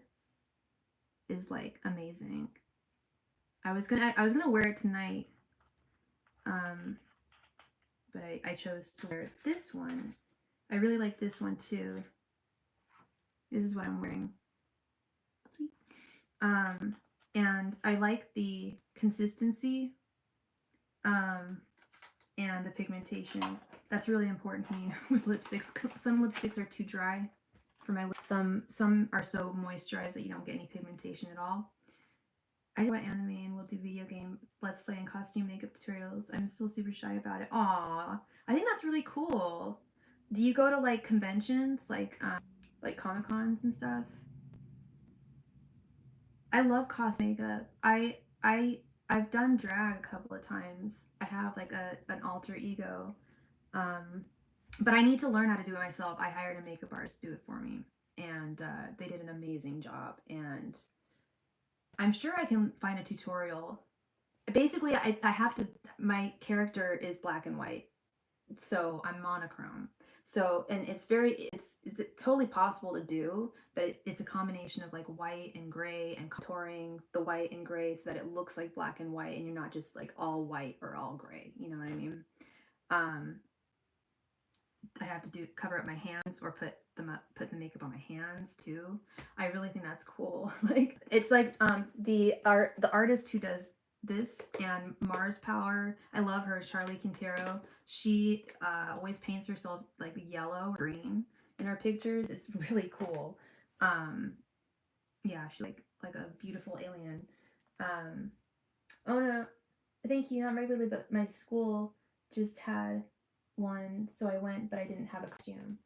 is like amazing. I was gonna wear it tonight, but I chose to wear this one. I really like this one too. This is what I'm wearing. And I like the consistency, and the pigmentation. That's really important to me with lipsticks. Some lipsticks are too dry for my lips. Some are so moisturized that you don't get any pigmentation at all. I do anime and we'll do video game let's play and costume makeup tutorials. I'm still super shy about it. Aww, I think that's really cool. Do you go to like conventions, like Comic Cons and stuff? I love costume makeup. I've done drag a couple of times. I have like an alter ego, but I need to learn how to do it myself. I hired a makeup artist to do it for me, and they did an amazing job. And I'm sure I can find a tutorial. Basically, I have to. My character is black and white, so I'm monochrome. So, and it's totally possible to do, but it's a combination of like white and gray and contouring the white and gray so that it looks like black and white, and you're not just like all white or all gray. You know what I mean? I have to cover up my hands or put the makeup on my hands too. I really think that's cool. Like it's like the artist who does this and Mars Power. I love her, Charlie Quintero. She always paints herself like yellow or green in her pictures. It's really cool. Yeah, she's like a beautiful alien. Oh no, thank you. Not regularly, but my school just had one, so I went, but I didn't have a costume.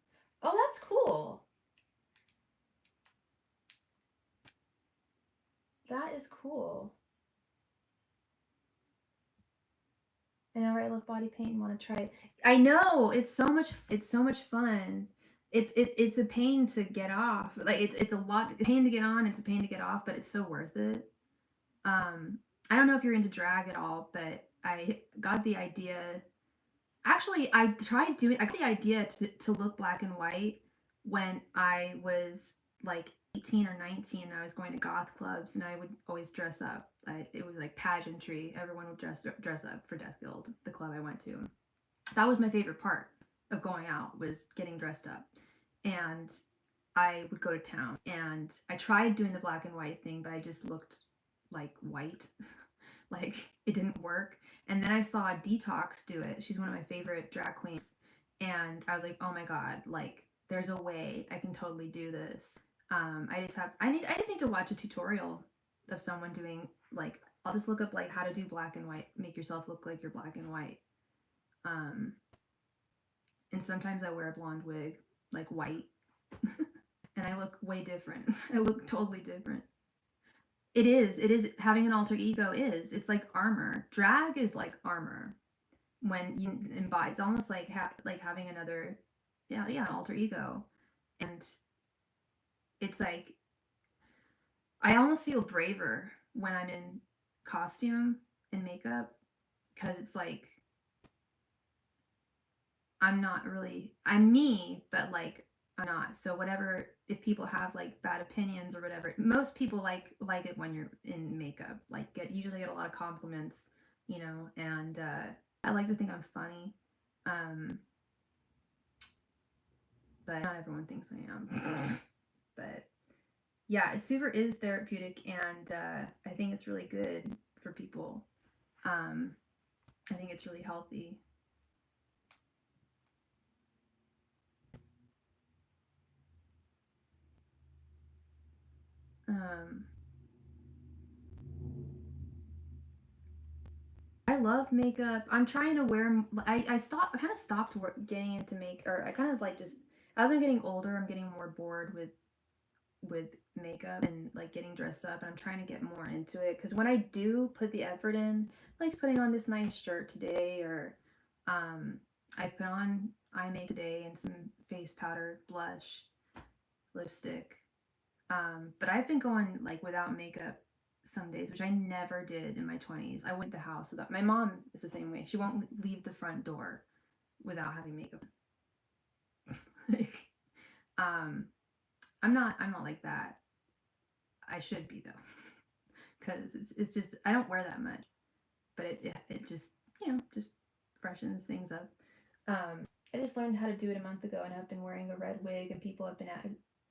Oh, that's cool. That is cool. I know, right? I love body paint and want to try it. I know, it's so much fun. It's a pain to get off. Like it's a lot pain to get on, it's a pain to get off, but it's so worth it. I don't know if you're into drag at all, but I got the idea. Actually, I got the idea to look black and white when I was like 18 or 19. I was going to goth clubs and I would always dress up. It was like pageantry. Everyone would dress up for Death Guild, the club I went to. That was my favorite part of going out, was getting dressed up. And I would go to town, and I tried doing the black and white thing, but I just looked like white. Like it didn't work. And then I saw Detox do it. She's one of my favorite drag queens. And I was like, oh my God, like there's a way I can totally do this. I just need to watch a tutorial of someone doing, like, I'll just look up like how to do black and white, make yourself look like you're black and white. And sometimes I wear a blonde wig, like white, and I look way different. I look totally different. It is having an alter ego it's like armor. Drag is like armor when you embody. It's almost like having another alter ego. And it's like I almost feel braver when I'm in costume and makeup, because it's like I'm me, but like I'm not. So whatever, if people have like bad opinions or whatever, most people like it when you're in makeup. Like usually get a lot of compliments, you know, and I like to think I'm funny. But not everyone thinks I am. But yeah, it super is therapeutic, and I think it's really good for people. I think it's really healthy. I love makeup. I'm trying to wear. I kind of stopped getting into or I kind of like just as I'm getting older, I'm getting more bored with makeup and like getting dressed up, and I'm trying to get more into it because when I do put the effort in, like putting on this nice shirt today, or I put on eye makeup today and some face powder, blush, lipstick. But I've been going like without makeup some days, which I never did in my 20s. I went to the house without. My mom is the same way. She won't leave the front door without having makeup. Like, I'm not like that. I should be though, because it's just I don't wear that much, but it just just freshens things up. I just learned how to do it a month ago, and I've been wearing a red wig, and people have been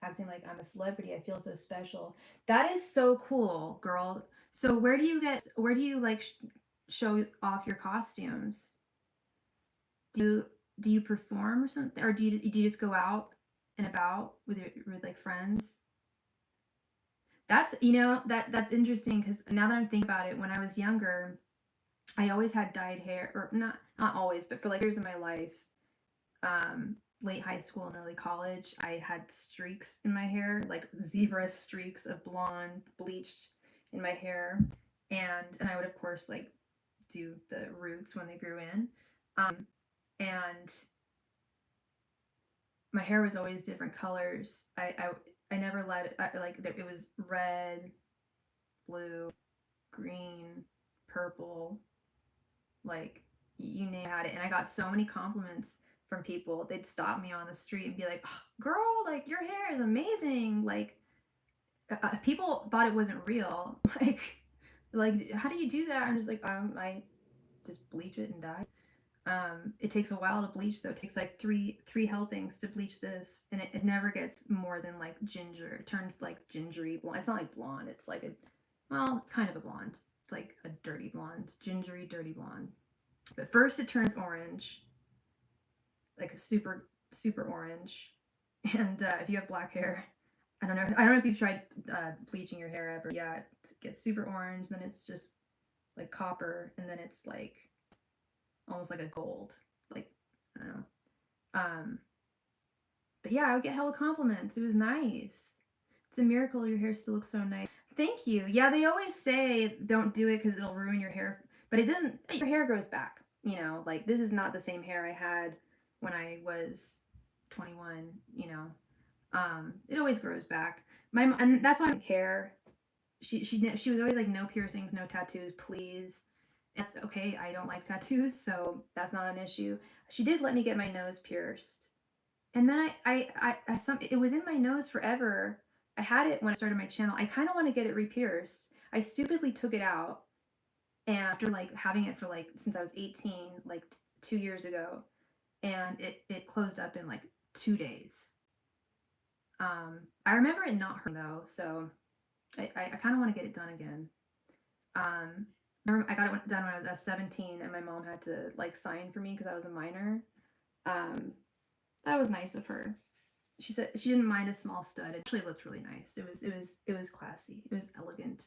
acting like I'm a celebrity. I feel so special. That is so cool, girl. So where do you like show off your costumes? Do you perform or something, or do you just go out and about with like friends? That's that's interesting because now that I'm thinking about it, when I was younger, I always had dyed hair, or not always, but for like years of my life, late high school and early college, I had streaks in my hair, like zebra streaks of blonde bleached in my hair, and I would of course like do the roots when they grew in, and my hair was always different colors. I never let it like it was red, blue, green, purple, like you name it. And I got so many compliments from people. They'd stop me on the street and be like, oh, "Girl, like your hair is amazing." Like people thought it wasn't real. Like how do you do that? I'm just like I just bleach it and dye. It takes a while to bleach though. It takes like three helpings to bleach this, and it never gets more than like ginger. It turns like gingery blonde. It's not like blonde. It's like it's kind of a blonde. It's like a dirty blonde, gingery dirty blonde. But first it turns orange, like a super orange. And if you have black hair, I don't know if you've tried bleaching your hair ever. Yeah, it gets super orange, then it's just like copper, and then it's like almost like a gold. Like I don't know. But yeah, I would get hella compliments. It was nice. It's a miracle your hair still looks so nice. Thank you. Yeah, they always say don't do it because it'll ruin your hair, but it doesn't. Your hair grows back. Like this is not the same hair I had when I was 21. It always grows back. And that's why I don't care. She was always like, no piercings, no tattoos, please. That's okay. I don't like tattoos, so that's not an issue. She did let me get my nose pierced, and then it was in my nose forever. I had it when I started my channel. I kind of want to get it re-pierced. I stupidly took it out, and after like having it for like since I was 18, like 2 years ago, and it closed up in like 2 days. I remember it not hurting though, so I kind of want to get it done again. I got it done when I was 17, and my mom had to like sign for me because I was a minor. That was nice of her. She said she didn't mind a small stud. It actually looked really nice. It was classy. It was elegant.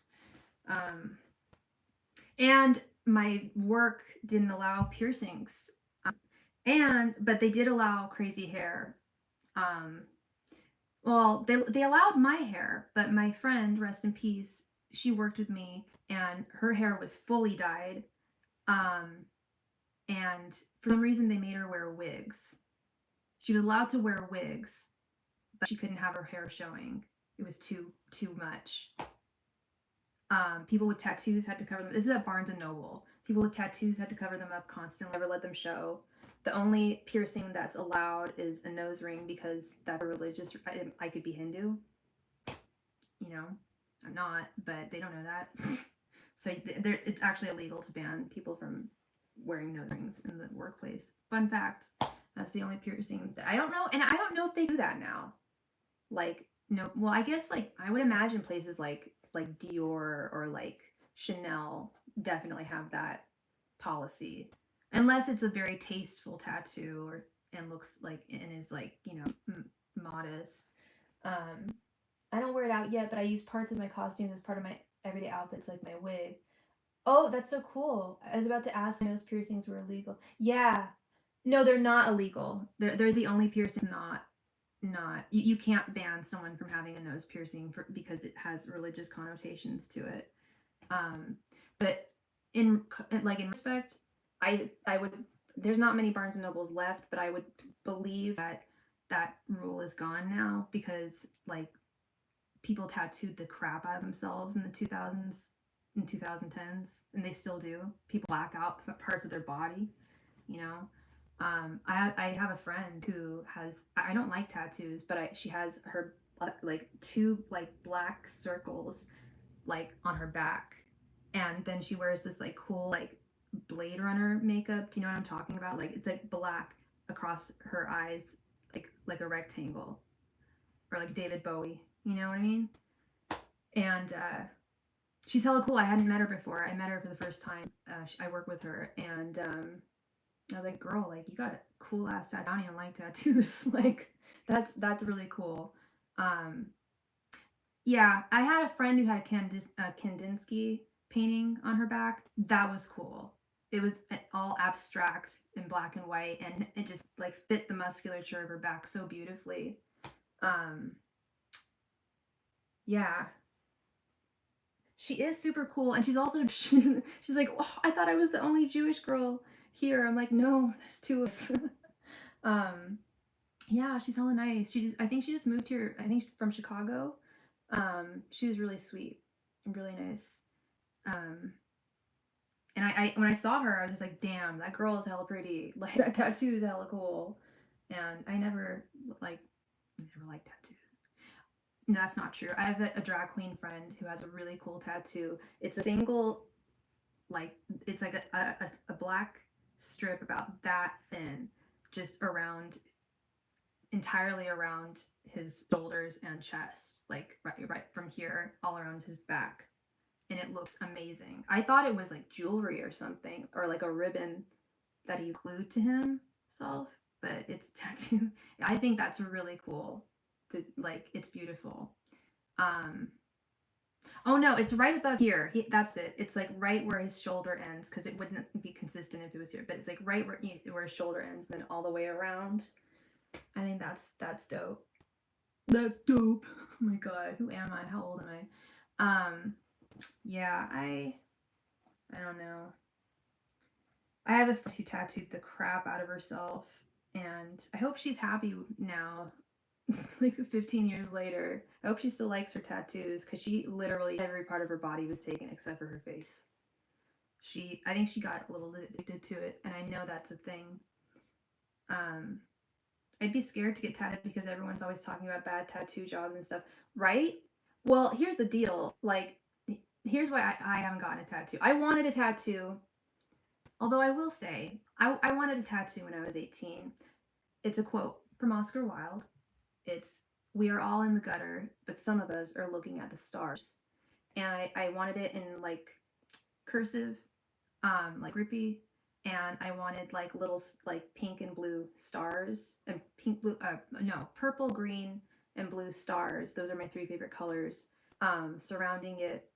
And my work didn't allow piercings, but they did allow crazy hair. Well, they allowed my hair, but my friend, rest in peace, she worked with me, and her hair was fully dyed. And for some reason, they made her wear wigs. She was allowed to wear wigs, but she couldn't have her hair showing. It was too much. People with tattoos had to cover them. This is at Barnes and Noble. People with tattoos had to cover them up constantly, never let them show. The only piercing that's allowed is a nose ring because that's a religious. I could be Hindu. I'm not, but they don't know that. So it's actually illegal to ban people from wearing nose rings in the workplace. Fun fact, that's the only piercing that I don't know. And I don't know if they do that now. Like, no, well, I guess like I would imagine places like Dior or like Chanel definitely have that policy, unless it's a very tasteful tattoo or and looks like and is like, you know, modest. um I don't wear it out yet, but I use parts of my costumes as part of my everyday outfits, like my wig. Oh, that's so cool. I was about to ask if nose piercings were illegal. Yeah. No, they're not illegal. They're the only piercings not you can't ban someone from having a nose piercing because it has religious connotations to it. But in in respect, I would, there's not many Barnes and Nobles left, but I would believe that that rule is gone now because like people tattooed the crap out of themselves in the 2000s and 2010s, and they still do. People black out parts of their body, you know. I have a friend who has, I don't like tattoos, but she has her like two like black circles like on her back, and then she wears this like cool like Blade Runner makeup. Do you know what I'm talking about? Like it's like black across her eyes, like a rectangle, or like David Bowie. You know what I mean? And she's hella cool. I hadn't met her before. I met her for the first time. I work with her, and I was like, girl, like you got a cool ass tattoo. I don't even like tattoos. Like that's really cool. Yeah, I had a friend who had a Kandinsky painting on her back. That was cool. It was all abstract in black and white, and it just like fit the musculature of her back so beautifully. Yeah, she is super cool, and she's also she's like, oh, I thought I was the only Jewish girl here. I'm like, no, there's two of us. Yeah, she's hella nice. I think she just moved here. I think she's from Chicago. She was really sweet and really nice. And I when I saw her, I was just like, damn, that girl is hella pretty. Like that tattoo is hella cool. And I never liked tattoos. No, that's not true. I have a drag queen friend who has a really cool tattoo. It's a single, like it's like a black strip about that thin, just around, entirely around his shoulders and chest, like right from here all around his back, and it looks amazing. I thought it was like jewelry or something, or like a ribbon that he glued to himself, but it's tattoo. I think that's really cool. Like it's beautiful. Oh no, it's right above here. That's it. It's like right where his shoulder ends, because it wouldn't be consistent if it was here. But it's like right where his shoulder ends, then all the way around. I think that's dope. That's dope. Oh my god, who am I? How old am I? Yeah, I don't know. I have a friend who tattooed the crap out of herself, and I hope she's happy now. Like 15 years later, I hope she still likes her tattoos, because she literally, every part of her body was taken except for her face. I think she got a little addicted to it, and I know that's a thing. I'd be scared to get tattooed because everyone's always talking about bad tattoo jobs and stuff, right? Well, here's the deal. Like, here's why I haven't gotten a tattoo. I wanted a tattoo, although I will say, I wanted a tattoo when I was 18. It's a quote from Oscar Wilde. It's, we are all in the gutter, but some of us are looking at the stars. And I wanted it in like cursive, like grippy, and I wanted like little like pink and blue stars, and purple, green, and blue stars. Those are my three favorite colors, surrounding it.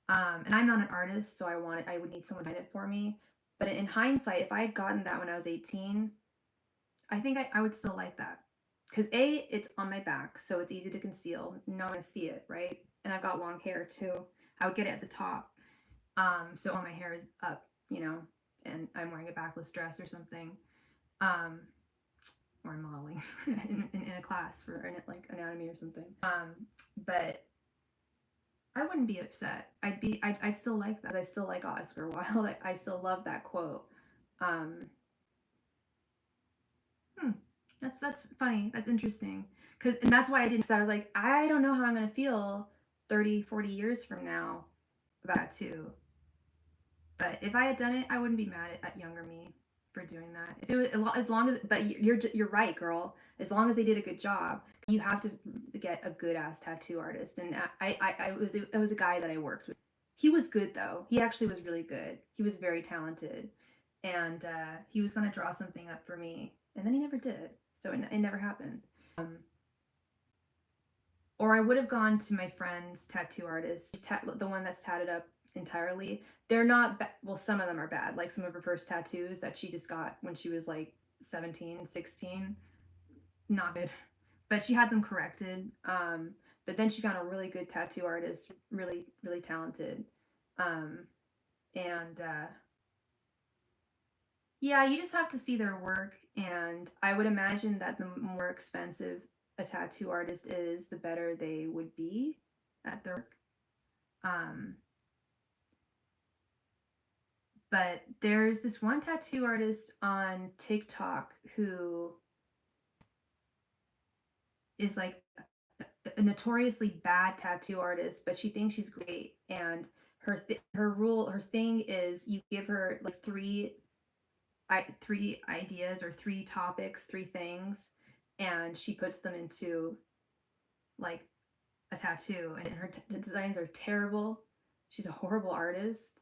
And I'm not an artist, so I would need someone to write it for me. But in hindsight, if I had gotten that when I was 18, I think I would still like that. Because A, it's on my back, so it's easy to conceal. No one can see it, right? And I've got long hair too. I would get it at the top. So all my hair is up, you know, and I'm wearing a backless dress or something. Or I'm modeling in a class for like anatomy or something. But I wouldn't be upset. I still like that. I still like Oscar Wilde. I still love that quote. That's funny. That's interesting. And that's why I didn't, because I was like, I don't know how I'm going to feel 30, 40 years from now about it too. But if I had done it, I wouldn't be mad at younger me for doing that. If it was as long as, but you're right, girl. As long as they did a good job, you have to get a good ass tattoo artist. And it was a guy that I worked with. He was good though. He actually was really good. He was very talented, and he was gonna draw something up for me, and then he never did. So it never happened. Or I would have gone to my friend's tattoo artist, the one that's tatted up entirely. They're not well, some of them are bad. Like some of her first tattoos that she just got when she was like 17, 16, not good. But she had them corrected. But then she found a really good tattoo artist, really, really talented. And yeah, you just have to see their work. And I would imagine that the more expensive a tattoo artist is, the better they would be at their work. But there's this one tattoo artist on TikTok who is like a notoriously bad tattoo artist, but she thinks she's great. And her thing is you give her like three ideas or three topics, three things, and she puts them into like a tattoo. And her designs are terrible. She's a horrible artist.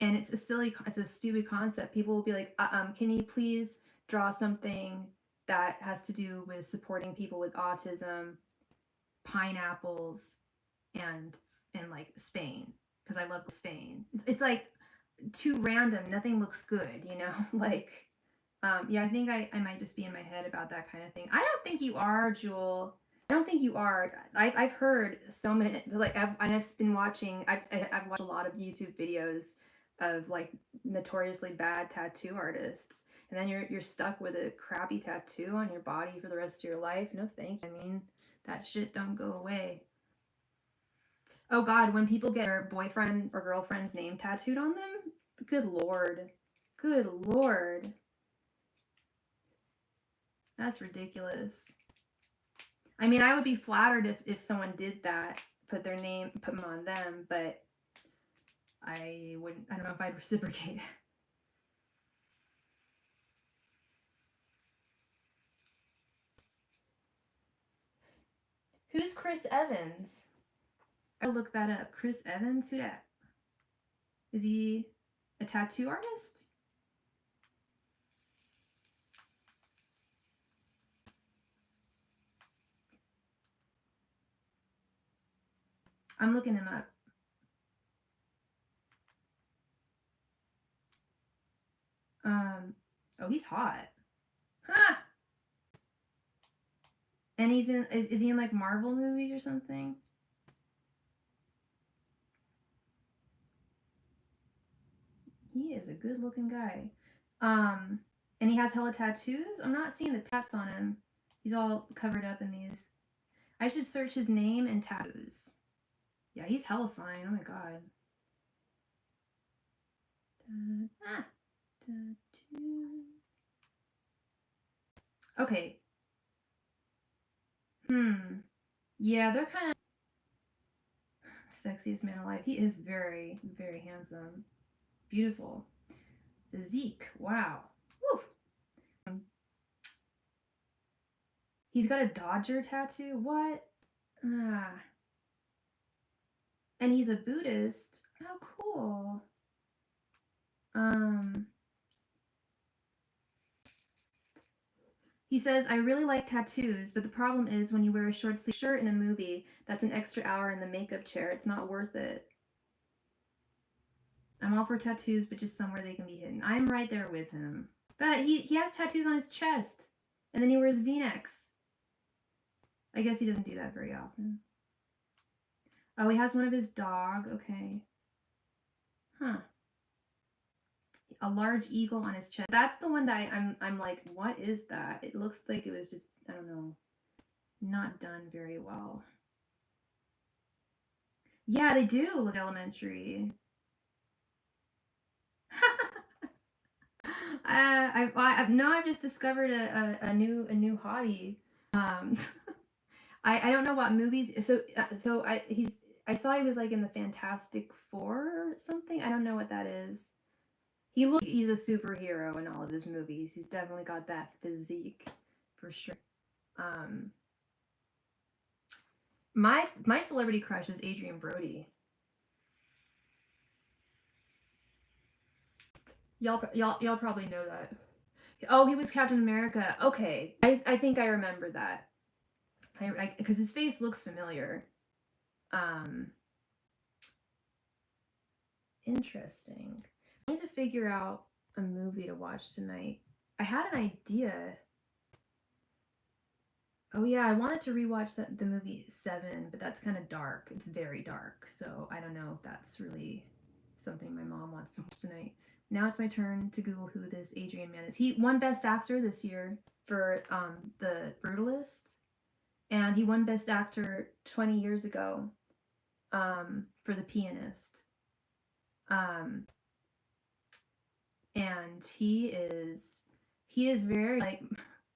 And it's a stupid concept. People will be like, can you please draw something that has to do with supporting people with autism, pineapples, and like Spain, because I love Spain. It's like too random. Nothing looks good, you know. Like, yeah, I think I might just be in my head about that kind of thing. I don't think you are, Jewel. I don't think you are. I've heard so many, like, I've been watching. I've watched a lot of YouTube videos of like notoriously bad tattoo artists, and then you're stuck with a crappy tattoo on your body for the rest of your life. No thank you. I mean, that shit don't go away. Oh God, when people get their boyfriend or girlfriend's name tattooed on them, good lord. Good lord. That's ridiculous. I mean, I would be flattered if someone did that, put their name, put them on them, but I don't know if I'd reciprocate. Who's Chris Evans? I'll look that up. Chris Evans? Who that? Is he a tattoo artist? I'm looking him up. Oh, he's hot. Huh. And he's in, is he in like Marvel movies or something? He is a good looking guy. And he has hella tattoos. I'm not seeing the tats on him. He's all covered up in these. I should search his name and tattoos. Yeah, he's hella fine. Oh my god. Tattoo. Okay. Yeah, they're kind of sexiest man alive. He is very, very handsome. Beautiful. Zeke. Wow. Woo. He's got a Dodger tattoo. What? Ah. And he's a Buddhist. How cool. He says, I really like tattoos, but the problem is when you wear a short sleeve shirt in a movie, that's an extra hour in the makeup chair. It's not worth it. I'm all for tattoos, but just somewhere they can be hidden. I'm right there with him. But he has tattoos on his chest, and then he wears V-necks. I guess he doesn't do that very often. Oh, he has one of his dog. Okay. Huh. A large eagle on his chest. That's the one that I'm like, what is that? It looks like it was just, I don't know, not done very well. Yeah, they do look elementary. I've just discovered a new hottie. I don't know what movies. So I saw he was like in the Fantastic Four or something. I don't know what that is. He's a superhero in all of his movies. He's definitely got that physique for sure. Um, my celebrity crush is Adrian Brody. Y'all probably know that. Oh, he was Captain America. Okay, I think I remember that. Because his face looks familiar. Um, Interesting. I need to figure out a movie to watch tonight. I had an idea. Oh yeah, I wanted to rewatch the movie Seven, but that's kind of dark. It's very dark, so I don't know if that's really something my mom wants to watch tonight. Now it's my turn to Google who this Adrian man is. He won Best Actor this year for The Brutalist, and he won Best Actor 20 years ago for The Pianist. And he is very like,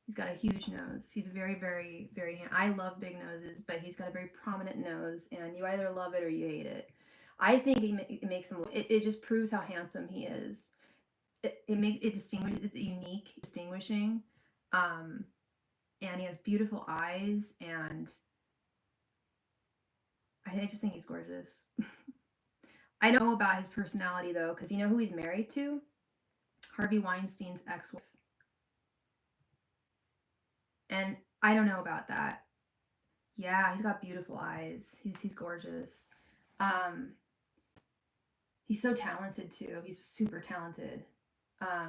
he's got a huge nose. He's very, very, very. I love big noses, but he's got a very prominent nose, and you either love it or you hate it. I think it makes him. It just proves how handsome he is. It makes it distinguished. It's unique, distinguishing, and he has beautiful eyes, and I just think he's gorgeous. I don't know about his personality though, because you know who he's married to? Harvey Weinstein's ex-wife. And I don't know about that. Yeah, he's got beautiful eyes. He's gorgeous. Um, he's so talented too. He's super talented. I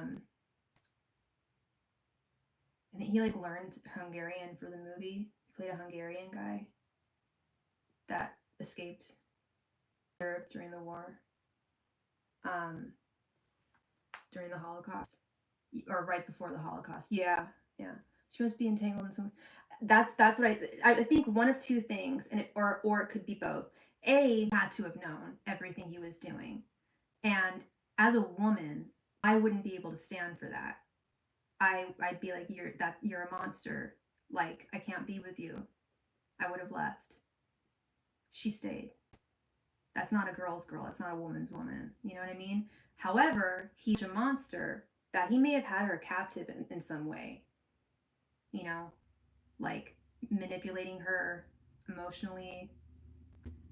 think he like learned Hungarian for the movie. He played a Hungarian guy that escaped Europe during the war, during the Holocaust, or right before the Holocaust. Yeah, yeah. She must be entangled in some. That's what I think. One of two things, and or it could be both. A, had to have known everything he was doing, and as a woman, I wouldn't be able to stand for that. I'd be like, you're a monster. Like, I can't be with you. I would have left. She stayed. That's not a girl's girl. That's not a woman's woman. You know what I mean? However, he's a monster that he may have had her captive in some way. You know, like manipulating her emotionally.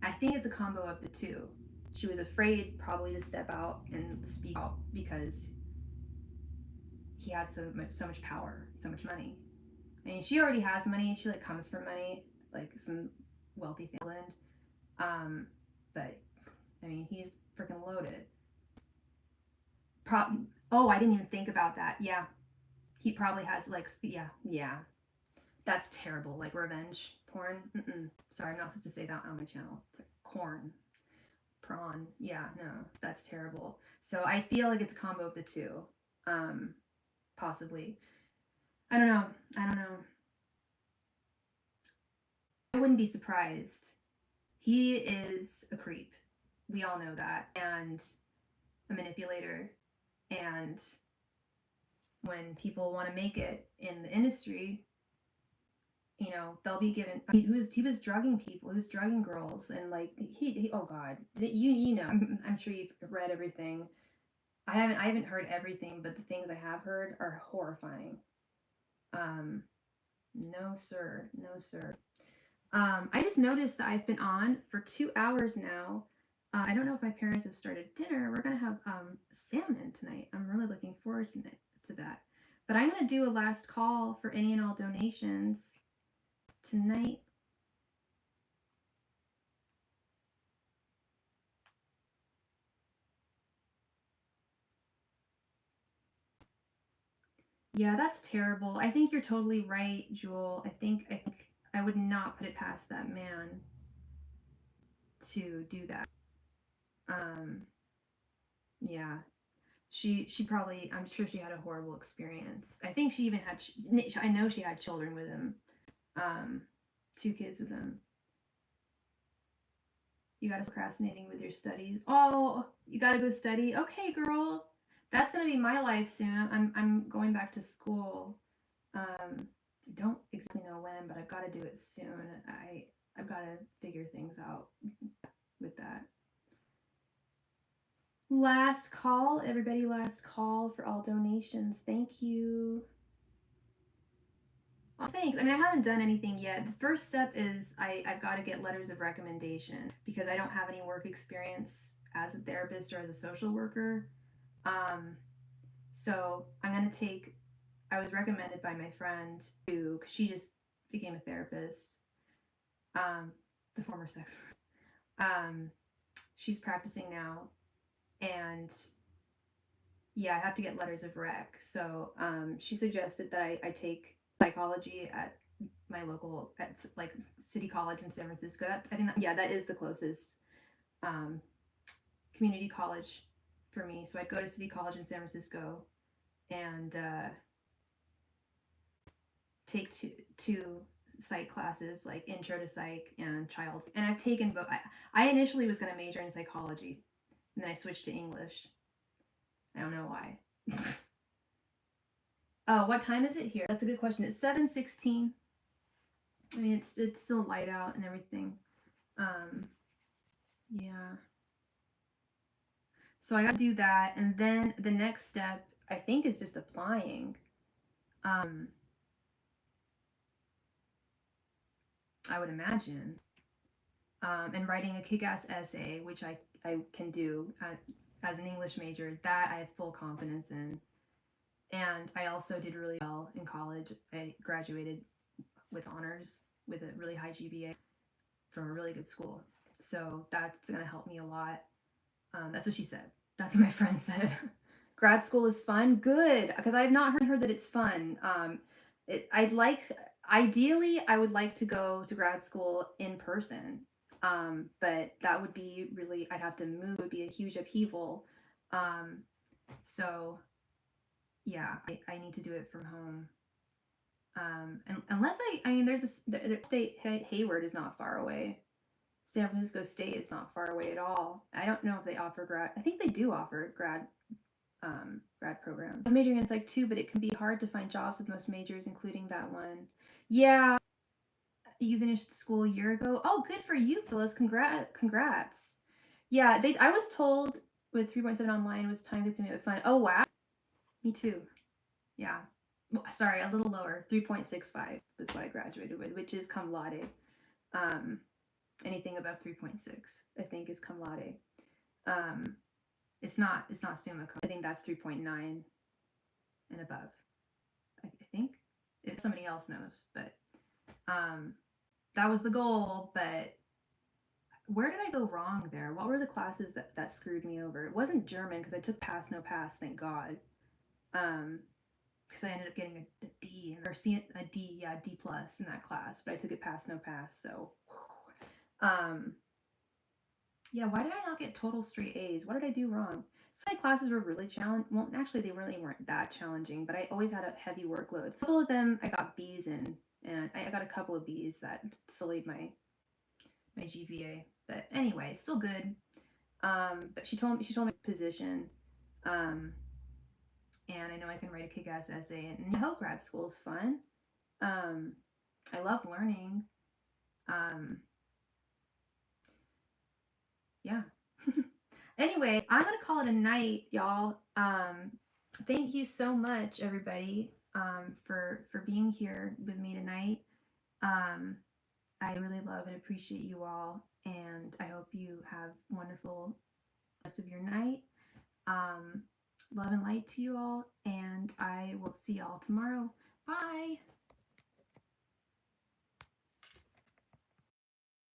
I think it's a combo of the two. She was afraid probably to step out and speak out because he had so much power, so much money. I mean, she already has money. She like comes from money, like some wealthy family. But I mean, he's freaking loaded. Oh, I didn't even think about that. Yeah, he probably has like, yeah. That's terrible. Like revenge porn. Sorry, I'm not supposed to say that on my channel. It's like corn, prawn. Yeah, no, that's terrible. So I feel like it's a combo of the two. Possibly. I don't know. I wouldn't be surprised. He is a creep. We all know that. And a manipulator. And when people want to make it in the industry, you know, they'll be given. I mean, he was drugging people. He was drugging girls, and like he oh god, you know, I'm sure you've read everything. I haven't heard everything, but the things I have heard are horrifying. No sir, no sir. I just noticed that I've been on for 2 hours now. I don't know if my parents have started dinner. We're gonna have salmon tonight. I'm really looking forward to that. But I'm gonna do a last call for any and all donations tonight. Yeah, that's terrible. I think you're totally right, Jewel. I think I would not put it past that man to do that. Yeah. She probably, I'm sure she had a horrible experience. I think she even had, I know she had children with him. 2 kids with him. You gotta procrastinating with your studies. Oh, you gotta go study. Okay, girl. That's gonna be my life soon. I'm going back to school. Don't exactly know when, but I've got to do it soon. I've got to figure things out. with that. Last call, everybody, last call for all donations. Thank you. Well, thanks. I mean, I haven't done anything yet. The first step is I've got to get letters of recommendation because I don't have any work experience as a therapist or as a social worker. So I'm going to take, I was recommended by my friend too, because she just became a therapist, the former sex worker. She's practicing now, and yeah, I have to get letters of rec. So she suggested that I take psychology at my local, at like City College in San Francisco. I think that is the closest community college for me. So I'd go to City College in San Francisco and take two psych classes, like intro to psych and child. And I've taken both. I initially was going to major in psychology, and then I switched to English. I don't know why. Oh, what time is it here? That's a good question. It's 7:16. I mean, it's still light out and everything. Yeah. So I got to do that, and then the next step I think is just applying. I would imagine. And writing a kick-ass essay, which I can do as an English major. That I have full confidence in. And I also did really well in college. I graduated with honors with a really high GPA from a really good school. So that's going to help me a lot. That's what she said. That's what my friend said. Grad school is fun. Good, because I have not heard that it's fun. Ideally, I would like to go to grad school in person. But that would be really, I'd have to move. It would be a huge upheaval. So yeah, I need to do it from home. And unless I mean, there's the state, Hayward is not far away. San Francisco State is not far away at all. I don't know if they offer grad. I think they do offer grad programs. I'm majoring in psych too, but it can be hard to find jobs with most majors, including that one. Yeah, you finished school a year ago. Oh, good for you, Phyllis. Congrats. Yeah, I was told with 3.7 online was time consuming but fun. Oh wow, me too. Yeah, sorry, a little lower. 3.65 was what I graduated with, which is cum laude. Anything above 3.6, I think, is cum laude. It's not summa cum. I think that's 3.9 and above. I think if somebody else knows, but that was the goal. But where did I go wrong there? What were the classes that screwed me over? It wasn't German, because I took pass no pass, thank God. Because I ended up getting a D or a D, yeah, D plus in that class, but I took it pass no pass. So yeah, why did I not get total straight A's? What did I do wrong? Some of my classes were really challenging. Well, actually, they really weren't that challenging, but I always had a heavy workload. A couple of them I got B's in, and I got a couple of B's that sullied my GPA. But anyway, it's still good. But she told me my position, and I know I can write a kick-ass essay. And I hope grad school is fun. I love learning. Yeah. Anyway, I'm gonna call it a night, y'all. Thank you so much, everybody, for being here with me tonight. I really love and appreciate you all, and I hope you have wonderful rest of your night. Love and light to you all, and I will see y'all tomorrow. Bye.